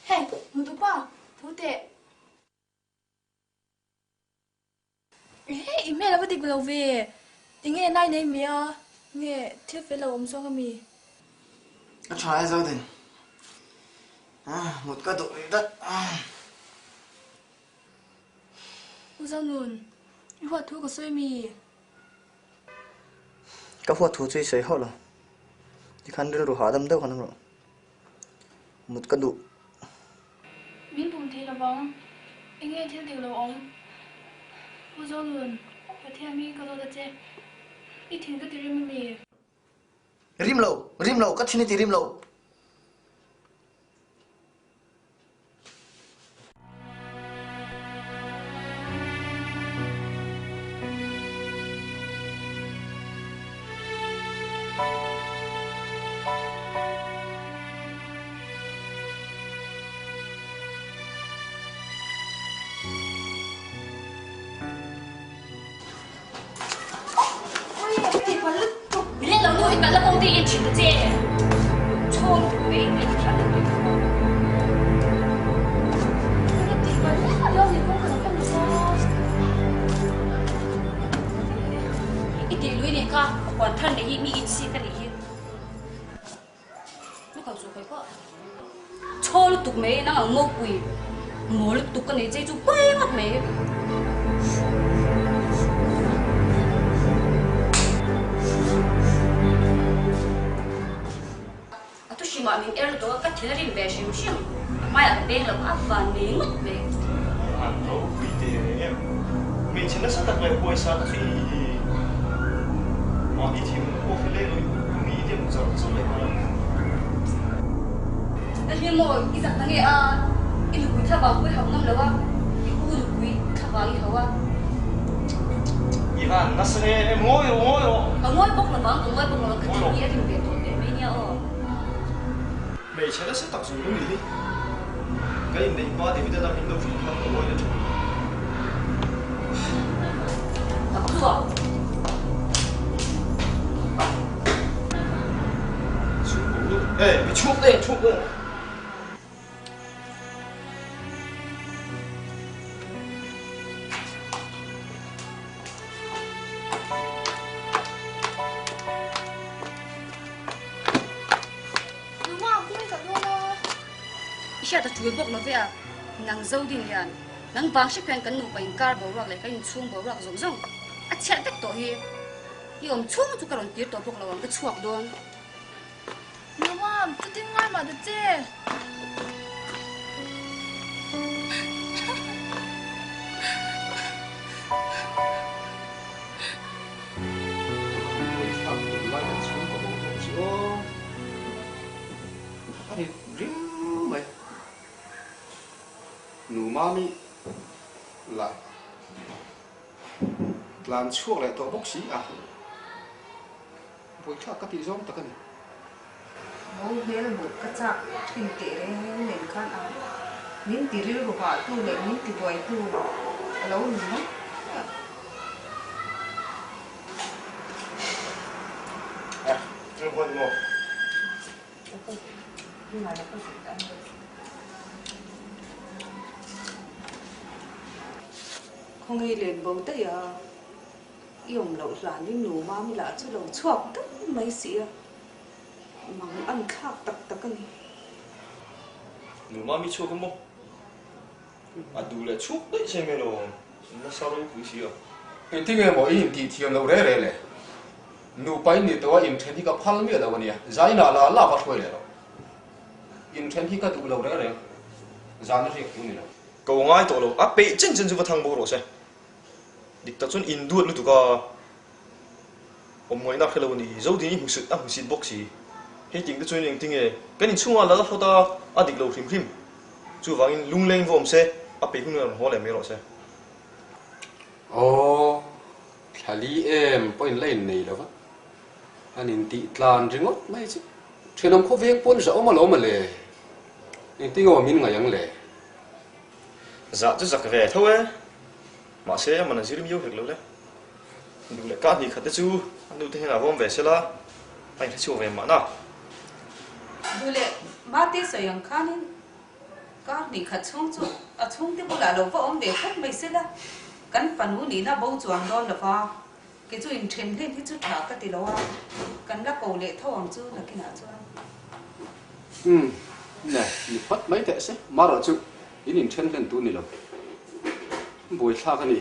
S8: 嘿，我读报，读的。哎，咩啦？不啲個位，點解拉你咪啊？nghe thiết với lầu ông sao mì
S4: nó try rồi thì một cái tụi đất
S8: ông sao luôn hoa thu có xôi mì
S4: các hoa thu chơi sấy hết rồi thì khăn đưa đồ hóa đâm đâu còn rồi một cái tụi
S8: miếng bùn thì là bóng anh nghe thiết điều là ông ông sao luôn phải theo mi có đâu là chết ít thiên cái tiếng mì
S4: rim lâu cắt trên thì rim lâu
S5: 把那工地也听不见，冲突被人看得到。那个地方要你不可能看得到。一点累点卡，我看你一米一七个你，你告诉我个，错了读没？那个我贵，我了读个你这就贵了没？mà mình em đó các thứ đi về xem xem mai ở bên là áp và nén mất về
S13: ăn đâu bị thế em mình chỉ là sao đặt về quay sao thì mà đi thì mua phải lên rồi
S4: giờ xong rồi
S5: anh hiền mồi cái dạng thằng nghe à cái lục quý thà vào quý học năm đâu à cái u lục quý thà vào cái hậu à
S10: Ivan, nasa em ngồi rồi.
S5: Ông ngồi bốc là vắng, ông ngồi bốc là cái chuyện gì thì về tụi để mấy nhau.
S4: mày sẽ sẽ tập trung đúng đi cái này qua thì bây giờ làm những đâu phải không ngồi nữa
S5: Tập xuống.
S4: ê mày chuốc đây
S5: Isha ta chui bốc nó về à nàng dâu đi liền nàng vàng xếp quen cắn nụ bánh car bảo rằng lại cái chuông bảo rằng giống giống à chết tất tội hi ông chuông chú cả lần tiệt tội bốc là cái chuột đòn
S8: Mama, tôi tin ngay mà được chứ.
S6: Thì rim mày nụ mami lại làm chuộc lại tổ bốc xí à với khác các tí giống ta cái này
S9: bố bé là một cái chạc kinh tế đấy nên khăn à những tí riêu của họ tu lại những tí quay tu lâu nữa
S4: à em quên rồi
S9: nhưng mà là có sự ăn không nghĩ lên bầu tới à yểm lẩu rán nhưng nụ mà mình là chú lẩu chuột tất mấy xí à mà ăn khác tắc tắc cái này
S4: nụ mà mi chuốc không mo à đủ là chuốc đấy xem mày rồi nó sao đâu quý xí à
S6: cái tiếng em bảo in thì thiam lâu đấy này nụ bay ni tôi in trên thì có phal mi đâu vậy giải nào là phát huy rồi in trên thì có đủ lâu đấy này giải nó riêng cũng như nào
S4: cậu ngay tổ lâu à bị chân chân chú vào thang bộ rồi xem địch ta chọn in đuôi luôn tụi co ông mới nạp cái lâu này dấu thì hình sự hình xin bốc xí hết tiếng cái chuyện những tiếng này cái này chung là sao ta à địch lâu phim phim chú vàng in lung lên vô ông xe à bị không ngờ họ lại mấy rồi xem
S6: ồ khali em point lên này đâu vậy anh in tị lan riêng ngót mấy chứ chuyện ông có việc bốn rõ mà lỗ mà lệ in tiếng của mình ngay yang lệ
S4: dạ chứ giặc về thôi mà xe mà là giữ được nhiều việc lâu đấy đủ lại cá thì khát chú anh đủ thế nào vong về xe la anh phải chịu về mà nào
S9: đủ lại ba tiết sợi yang khăn nên cá thì khát chung chú à chung thì bữa là lâu vợ ông về khát mấy xe la cắn phần mũi ní là bầu chuồng đó là pha cái chú in trên lên cái chú thả cái tí lâu à cắn là cầu lệ thâu ông chú là cái nào chú
S6: này phát mấy thế sẽ mà rồi chú in trên lên tu này rồi buổi sáng cái này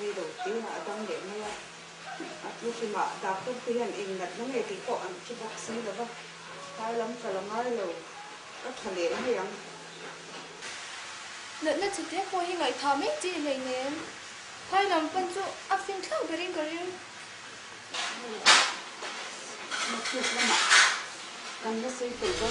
S9: vì đầu tiên là trong để mà lúc khi mà đọc tôi thì anh in đặt nó nghe thì có anh chỉ bác sĩ đó vâng hai lắm cả là ngay rồi Rất là lệ lắm vậy.
S8: Nợ chỉ tiếc cô hi ngày thầm ấy chị ngày nè. Hai làm phân chỗ áp phim khác cái riêng.
S9: Nó cực lắm ạ. Cần nó xây tử vân.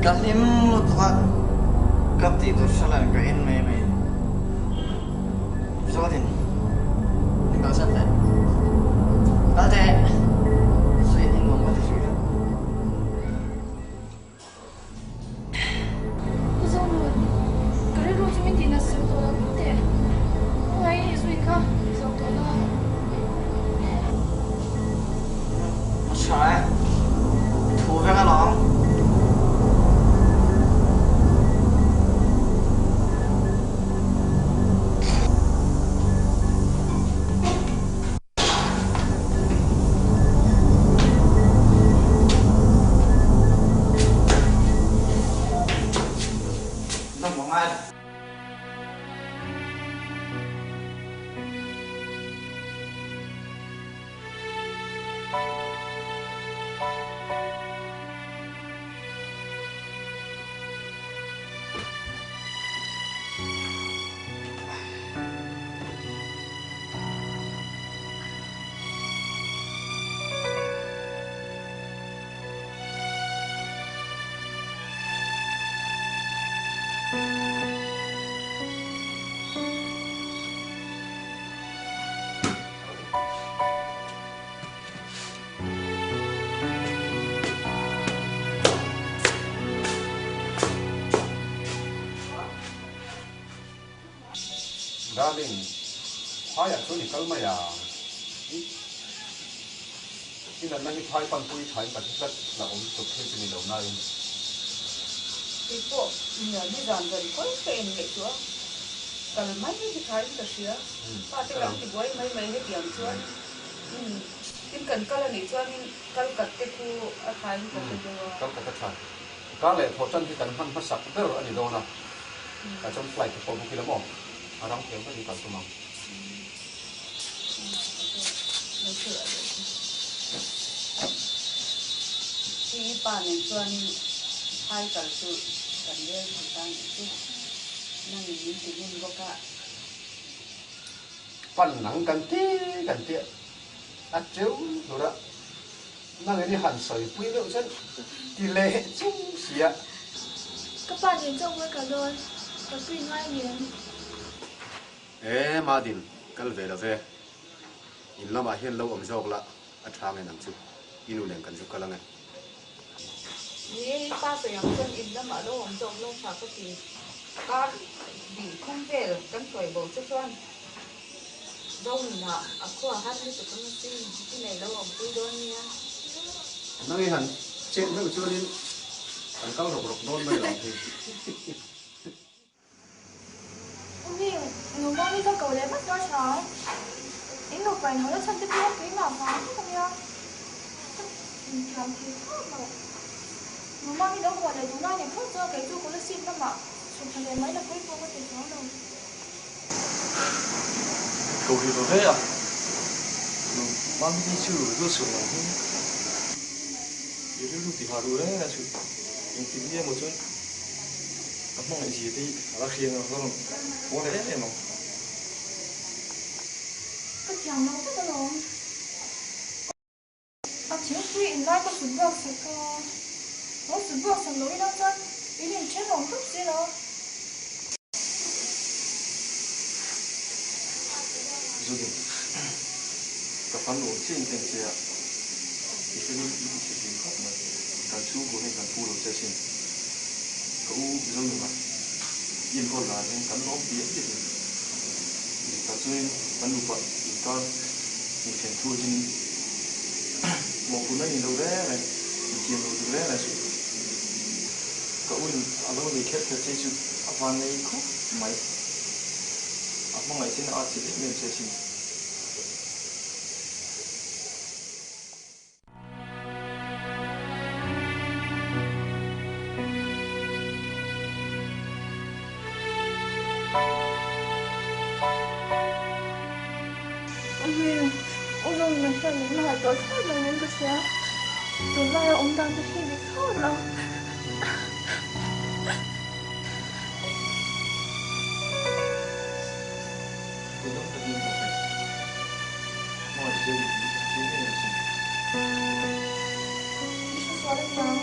S4: Kalim lutwa kapti tu salah kain mai Zotin tinggal santai Tate Sweet in mong mati sudah
S8: Zonu kare ro chi min dina su to la te ngai sweet ka so to la
S4: Sai thu về cái lòng
S6: Darling, hai à tôi đi câu mày à? Khi lần này hai phần tôi thấy bản chất là ổn tục thêm cho mình đầu này.
S9: Thì bộ nhớ đi dọn dần có cái này chúa. Còn mấy cái thái là xía. Ta thì làm thì quay mấy cái điểm chúa. Tin cần cái là này chúa nên cái cật cái khu thái của cái đồ.
S6: Cái thái. Cái này thổ chân thì cần phân phát sạch rất là anh đồ nào. Ở trong flight của bộ kia là mỏ. Ở trong kiếm cái gì cả số mỏng.
S9: Thì bạn này chúa nên hai cả sự cần đưa chúng ta những cái năng những tự nhiên có cả.
S6: Phần nắng cần tiết. Ác chiếu rồi đó. Năng đi hẳn sợi quý lượng dân. Thì lệ chung xỉa.
S8: Các bạn đến trong với cả rồi. Các quý ngay đến.
S6: Ê Martin, cái về là về. In lama hiền lâu ẩm dọc là ở trang này nằm chụp. Inu lên cần chụp cái lăng này.
S9: Ye pa so yang chân in da ma lo om jong lo fa ko ti ka bi không về kan toy bo chu chuan dong na a ko ha ni to kan ti ti nei lo om pui don nia
S6: Năng đi hẳn trên với chưa lên. Hẳn cao rộng nôn mới làm thì.
S8: Ông nó mong đi ra cầu để bắt cho cháu. Anh ngọc phải nói là chân tiếp theo cái nào phá không nhá. Làm thì không mà. Nó mang đi đâu gọi là chúng ta nhận thức cho cái chú có nó xin lắm ạ. Chúng ta lấy mấy là quay qua có thể cháu đâu.
S13: Cầu thì thế à? Mang đi chữ đưa sửa lòng thế. Nếu lúc thì hòa đủ đấy là sự. Nhưng tìm nghe một chút. Các mong lại gì thì là khiêng rồi không? Bố đấy đấy mà.
S8: Cái chàng nó rất là lòng. À chiếu suy lại có sự bọc sự cơ. Nó sự bọc sự lối đó chân. Ý định chết lòng thức gì đó.
S13: Rồi thì các phán đồ trên tiền xe thì phải đi chuyện khóc mà cả chú của mình cả thu được cho xin cậu giống như vậy yên con là nên cắn nó biến gì cả chú cắn đủ bận con mình phải thua trên một phụ nữ nhìn đâu đấy này mình kiếm đâu đấy là cậu mình ở đâu bị khép thật chứ avant này không mấy mong ngày xin ở chỉ biết mình sẽ xin
S8: tôi thoát là nên tôi sẽ tôi lại ông ta tôi khi bị thoát là
S13: tôi don't believe in it. No, it's really innocent.
S8: đi xuống xóa được nào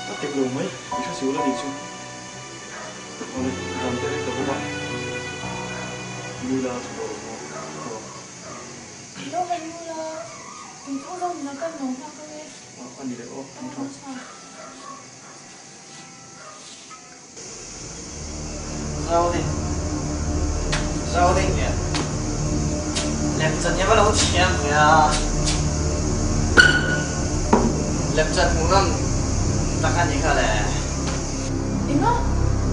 S13: Tất cả luôn mấy, đi xuống xíu là đi xuống. Còn làm tới đây không bạn. Mùi là xuống đồ
S8: đâu là mùi là mình cũng không nói cần nóng ra cơ ấy.
S13: Ăn đi đấy ô, không thôi.
S4: Rau đi nhỉ. Làm chân nhá bắt đầu chém kìa. Làm chân cũng năm ta ăn gì cả lẽ.
S8: Anh á,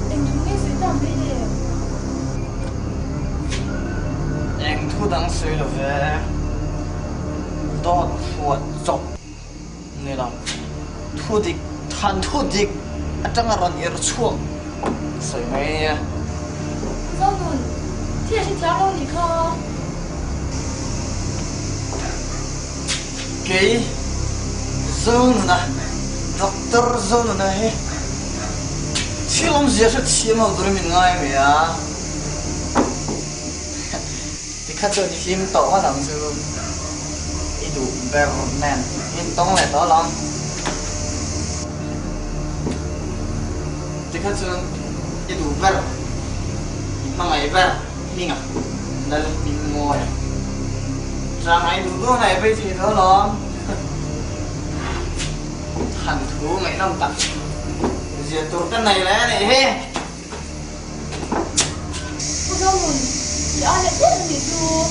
S8: anh chúng nghe suy tầm đi đi.
S4: Anh thu đăng suy là về. Đó thuột chọc. Nè đâu. Thu địch, than thu địch. Chẳng là rắn ir chuông. Sợi mày.
S8: Rau nùn, thì là xin theo đâu nhỉ khờ.
S4: Cái dâu nè. Doctor dâu nè he. Chỉ làm gì sẽ chỉ mà đối mình ngay vậy à? Thì khách cho đi phim tổ hóa đẳng sư ý đủ bèo nè, nhưng tông lại đó lắm. Thì khách cho ý đủ bèo, mà ngày bèo, mình à, đây là mình ngồi. Rằng ai đủ đua này bây thì đó lắm. Hẳn thú mấy năm tặng. Giờ tôi cái này lẽ này he.
S8: Cô dâu nùn, thì ai lại biết là gì chú?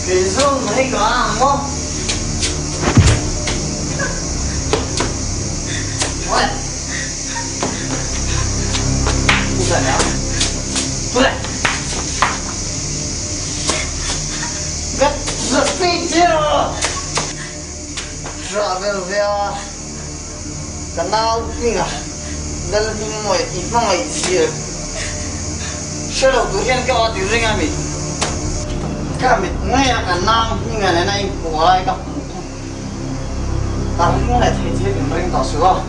S4: Cái dâu này có ăn không? Ôi. Cô giận nhá. Cô lại. Gắt giật phi chưa? Rõ về về. Cái nào mình à, đây là mình mồi ít mà ngày xưa, sau đó tôi hiện cái ở dưới ngay mình, cái mình ngay là cái nào nhưng ngày này của ai cả, tao cũng lại thấy thế mình bring tao xuống,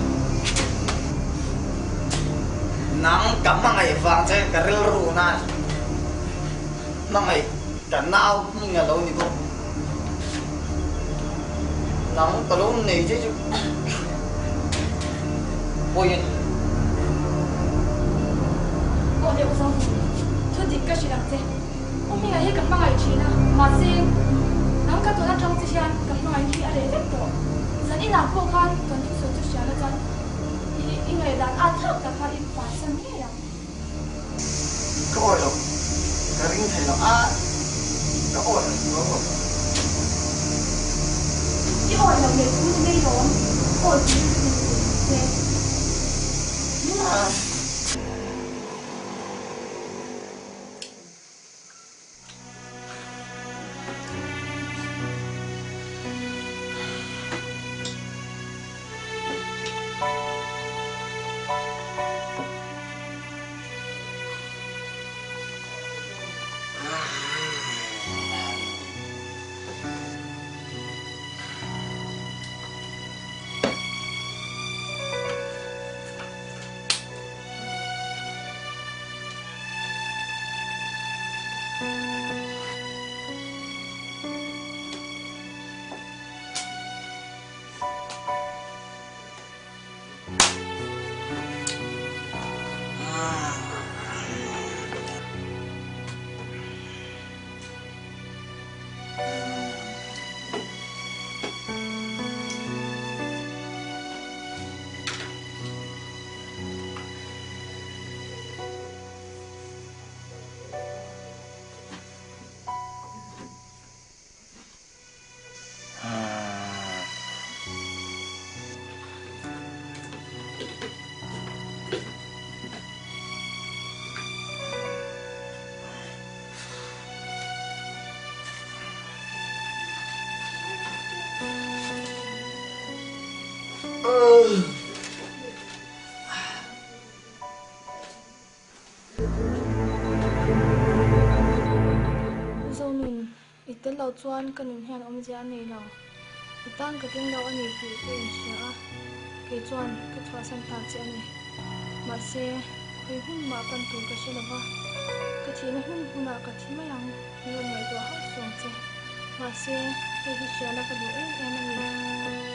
S4: nắng cắm mà ngày vàng chơi cái rêu rù này, mà ngày cái nào nhưng ngày đâu như vậy, nắng cái lúc này chứ. Ôi yên.
S8: Ôi liệu sao? Thôi thì cái gì làm thế? Ông mình ấy cầm bằng ấy chỉ na, mà xem, nắng cái tôi đã trong chiếc xe cầm bằng ấy khi ở đây rất tốt. Giờ đi làm cô con, còn đi số chiếc xe là chân. Ý người đàn ăn thấp cả phải im phải xem nghe à?
S4: Cái ôi đâu? Cái ring thầy nó á. Cái ôi nó rồi.
S8: Cái ôi là người cũng đây rồi. Ôi thì thế. Dâu nùn ít tên lâu chuan cần nùn hẹn ông già này nào ít tăng cái tiếng lâu anh ấy thì cái gì cái chuan cái chua san ta chị này mà xe cái hun mà pan tu cái xe là va cái chị này hun mà cái chị mấy lăng nhiều người đó học xuống chứ mà xe cái xe là cái đồ em này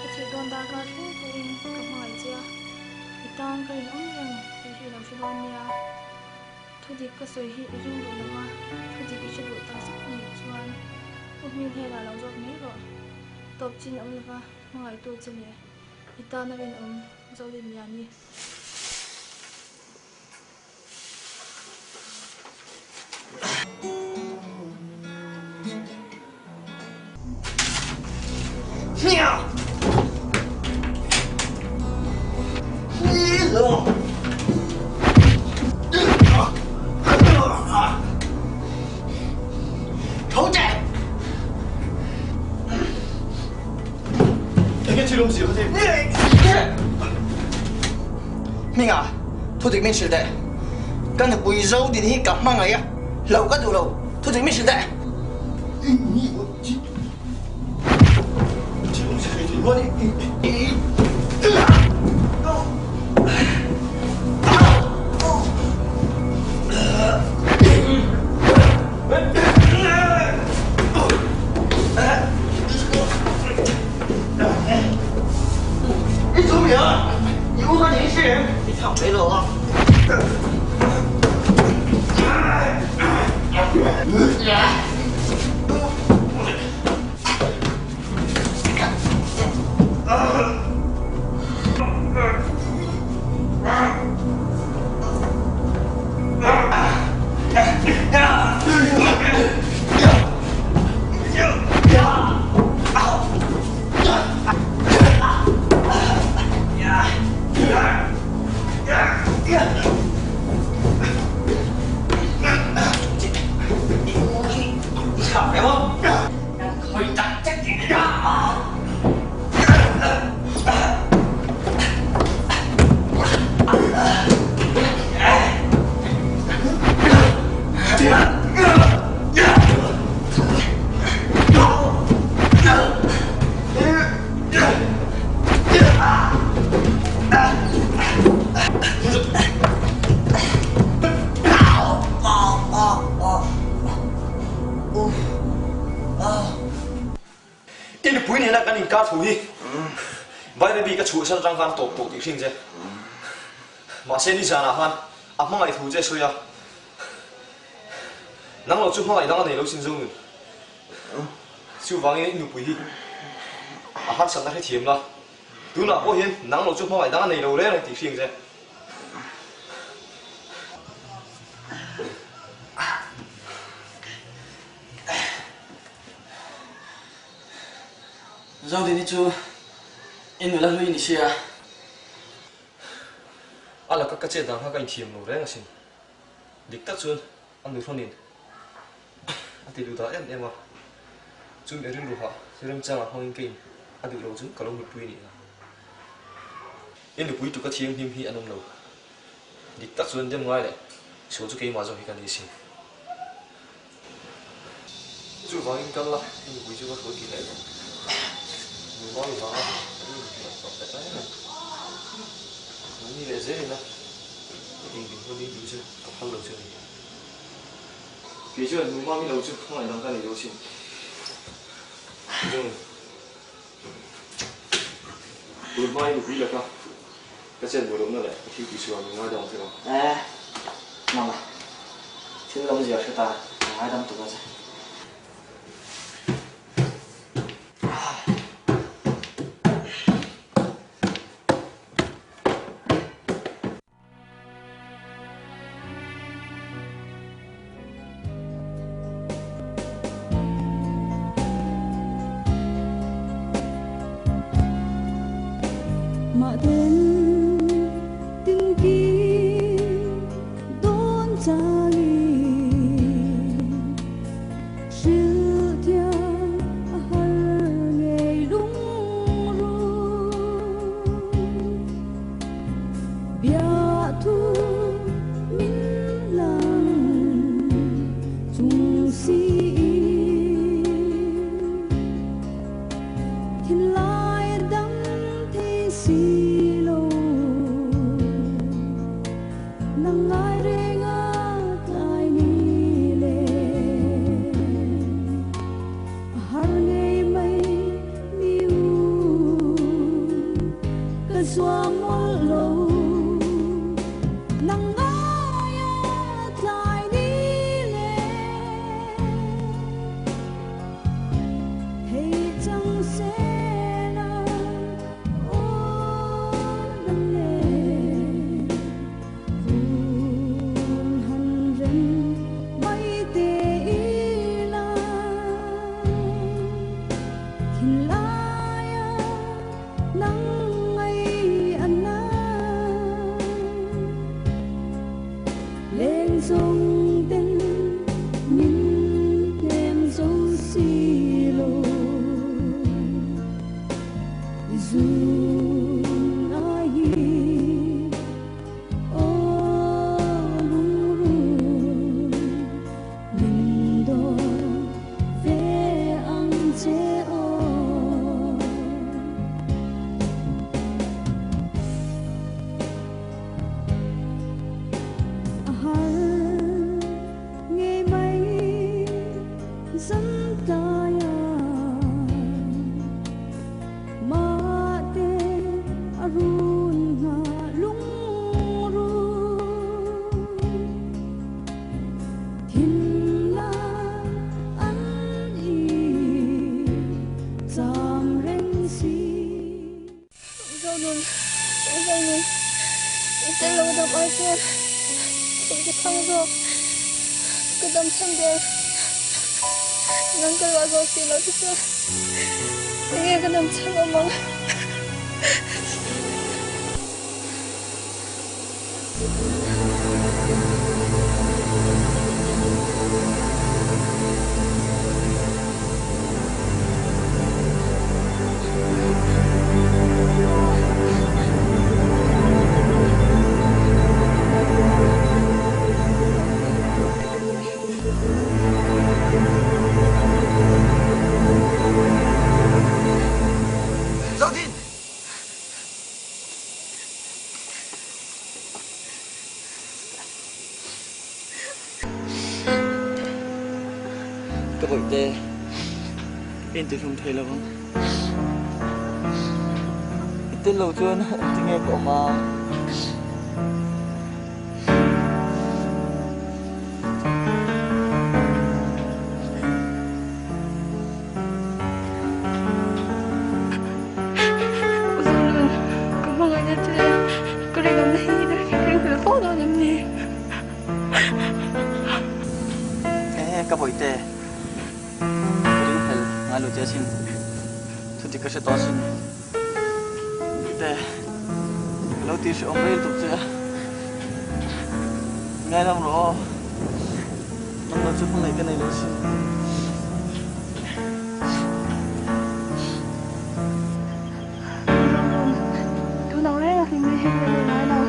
S8: cái chị đòn đa cái thứ cái mai chứ ít tăng cái ông yang cái làm sao đó nha thôi thì cái sợi hi rung rồi mà thôi thì cái chuyện ta sắp nghỉ chuan ông mình hay là làm giọt mấy rồi tập chín ông là va ngày tôi chơi nhé ít ta nó bên ông dâu đi nhà đi
S4: Nha! Hello! Thấu chạy!
S6: Cái chuyện gì vậy?
S4: Mình à, thôi thì mình xử đệ. Cái này bùi dâu thì hi cặp mang ngày á, lâu cái đủ lâu, thôi thì mình xử đệ.
S10: 你聪明，你误判您是人，你躺没楼啊？cá
S4: thú hi vai đây bị cái chuột săn răng han tổ tổ thì sinh chứ mà xem đi ra nào han mang lại thú chứ xui à nắng lâu chút mang lại đang này lâu xin dung siêu vàng ấy nhục bụi hi han sẵn đã hết thiểm là tú là ô hiền nắng lâu chút mang lại đang này lâu đấy thì sinh chứ
S1: Dâu thì chú in người lần lui đi xia
S13: là các chế đang cái thiểm nổ đấy là xin địch tắc xuân ăn được phân nền thì đủ đó em à chúng em riêng đủ họ thì em trang là không kinh ăn được lâu chứ cả lâu được quy nè em được quy tụ các thiểm hiểm hi ăn ông lâu địch tắc xuân em ngoài đấy số chú cái mà rồi cái này xin chú vàng em cân lại em được quy chú có thổi kỳ này nói gì đó như vậy dễ nè thì mình điดูchứ tập hàng đầu chưa kỹ chưa đúng không đầu chứ không phải làm cái này đâu xin nhưng buổi mai buổi là sao cái chuyện buổi đúng rồi đấy khi kỹ chưa mình nói đồng thế nào
S1: mama thứ làm gì ở chỗ ta ai đâm tụi nó
S14: mà đến từng kia đón cha đi sự theo hal ngày lung ru
S4: Từ không thấy là không tên lâu chưa thì nghe cậu mà
S8: Cảm ơn anh đã chơi. Cô đây còn đây đang phải phốt đâu làm gì?
S4: Các buổi tè lo chơi xin thôi thì cứ sẽ to xin để lâu thì sẽ ông ấy tục chưa nghe đâu rồi nó chút không này cái này lo xin
S8: tôi nói đấy là thì người hình người nói đâu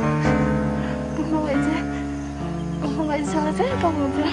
S8: cũng không vậy chứ cũng không vậy sao thế không được chứ.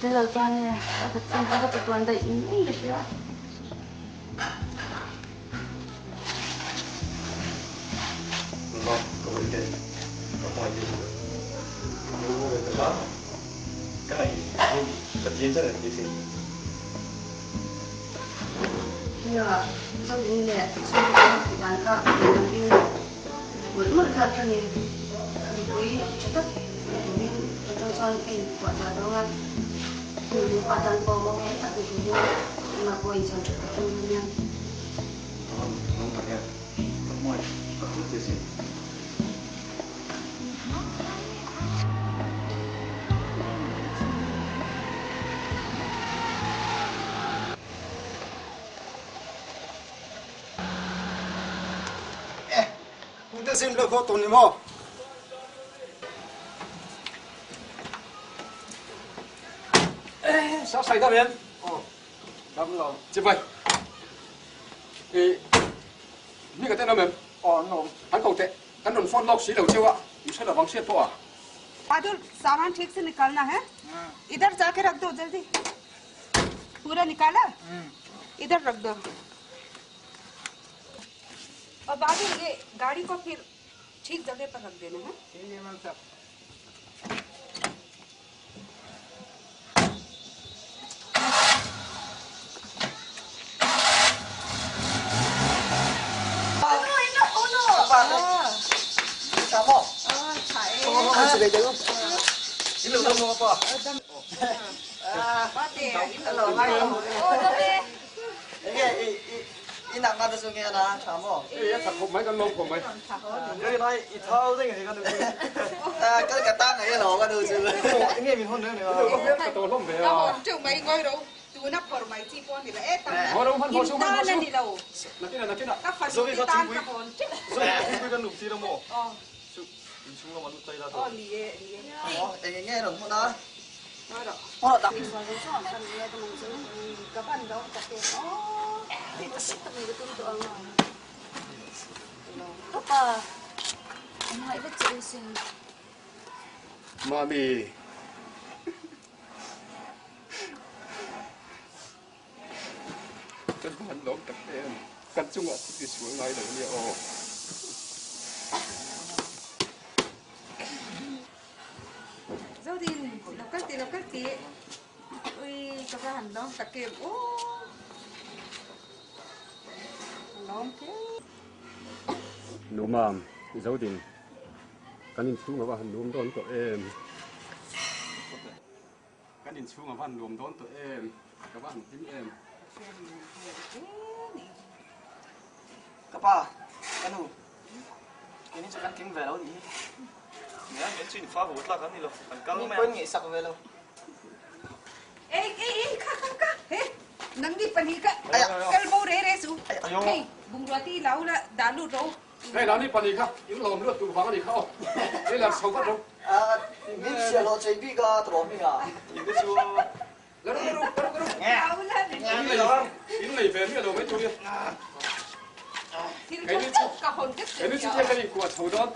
S8: Đây là toàn này, thật sự là thật toàn đầy những cái đó.
S6: Vâng, có vấn đề. Có hỏi gì? Nếu người ta báo, cái này tất nhiên rất là như thế.
S8: Dạ, sau những lệ, sau những cái thì bạn có để làm yêu muốn mất thật cho nên quý chất tất cho anh quả trả đâu ăn
S5: Padan po mo at ito mga po yung sa yan.
S4: Không phải nha. Mời. Tiếp xin.
S12: Kita sim lo ko tuni mo.
S6: Sao xảy ra vậy?
S12: Đâm lòng.
S6: Chị vậy. Ni cái tên nó mềm.
S12: No.
S6: Hắn cầu tệ. Hắn đồn phone log xí đầu chiêu ạ. You said là vắng xiết po à?
S9: बादल सामान ठीक से निकालना है इधर जाके रख दो जल्दी पूरा निकाला इधर रख दो और बादल ये गाड़ी को फिर ठीक जगह पर रख देना है
S12: ठीक है मैम साहब
S9: Hãy subscribe cho
S12: Ini lo mau apa?
S4: Ini nak ada sungai ada sama.
S6: Iya, tak kau main kan mau kau main.
S4: Jadi nói ít thâu thế này con được. Cái cả tang này nó có được chứ. Nghe mình hôn nữa này.
S6: Cái tổ lông về à.
S9: Đâu chừng mày ngồi đâu. Tu nắp phở mày chi con thì là ép tao.
S6: Ngồi đâu, ngồi xuống, ngồi xuống.
S9: Đi đâu?
S6: Là cái nào?
S9: Các phần đi tan các phần.
S4: Rồi cái con lục gì đâu mồ.
S10: chúng nó mà lúc tay ra
S9: thôi.
S10: thôi.
S4: Em nghe được không đó?
S9: Nói rồi.
S4: Nó đập.
S9: Các bạn đó các cái.
S7: Papa, anh hãy biết chữ sinh.
S6: Mami. Cái bạn đó tập em, cắt chung ạ, thì xuống ngay được nhiều.
S9: Dâu đi, làm cách tí. Ui, các bạn đó tập kìm. Nó thế.
S6: Nôm am, dấu tin. Cái nhìn xuống mà bạn nôm đón tụi em. Cái nhìn xuống mà bạn nôm đón tụi em. Các bạn tin em.
S4: Các bà, anh hùng. Cái này cho anh kiếm về đâu đi?
S10: Nhá, cái chuyện phá hụt là cái gì rồi? Anh cắm
S4: mày. Quên nghĩ sạc về đâu?
S9: Ê, kak. Nang di panika. Kalbo re su. Hey, bung roti lau la dalu ro.
S6: Hey, nào đi panika, những lồng nước tụi bạn đi không? Đây là sầu phát đâu?
S4: Mình sẽ lo chơi bi ga trộm mi à?
S10: Những cái chú.
S6: Lỡ.
S9: Lau la.
S6: Những này về mấy đồ mấy chú đi. Cái này chỉ cái này của thầu đó.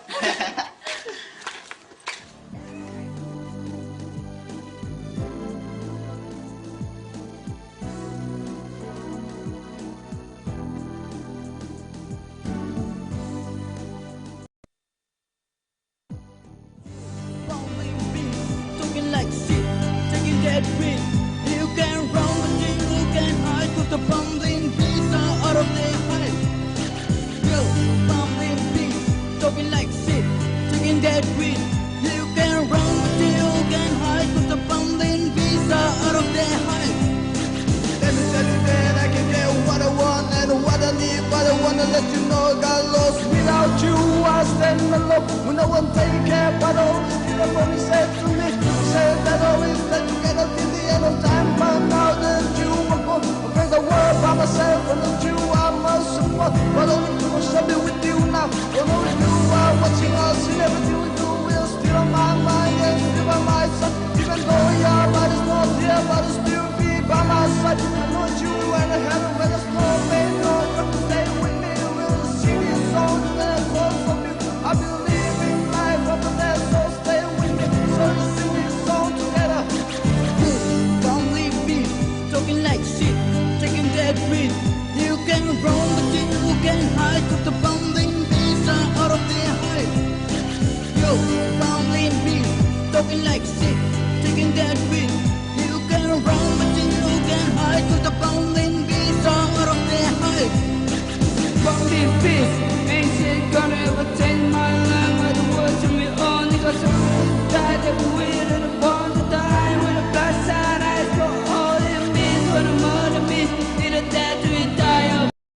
S3: Ain't shit gonna ever take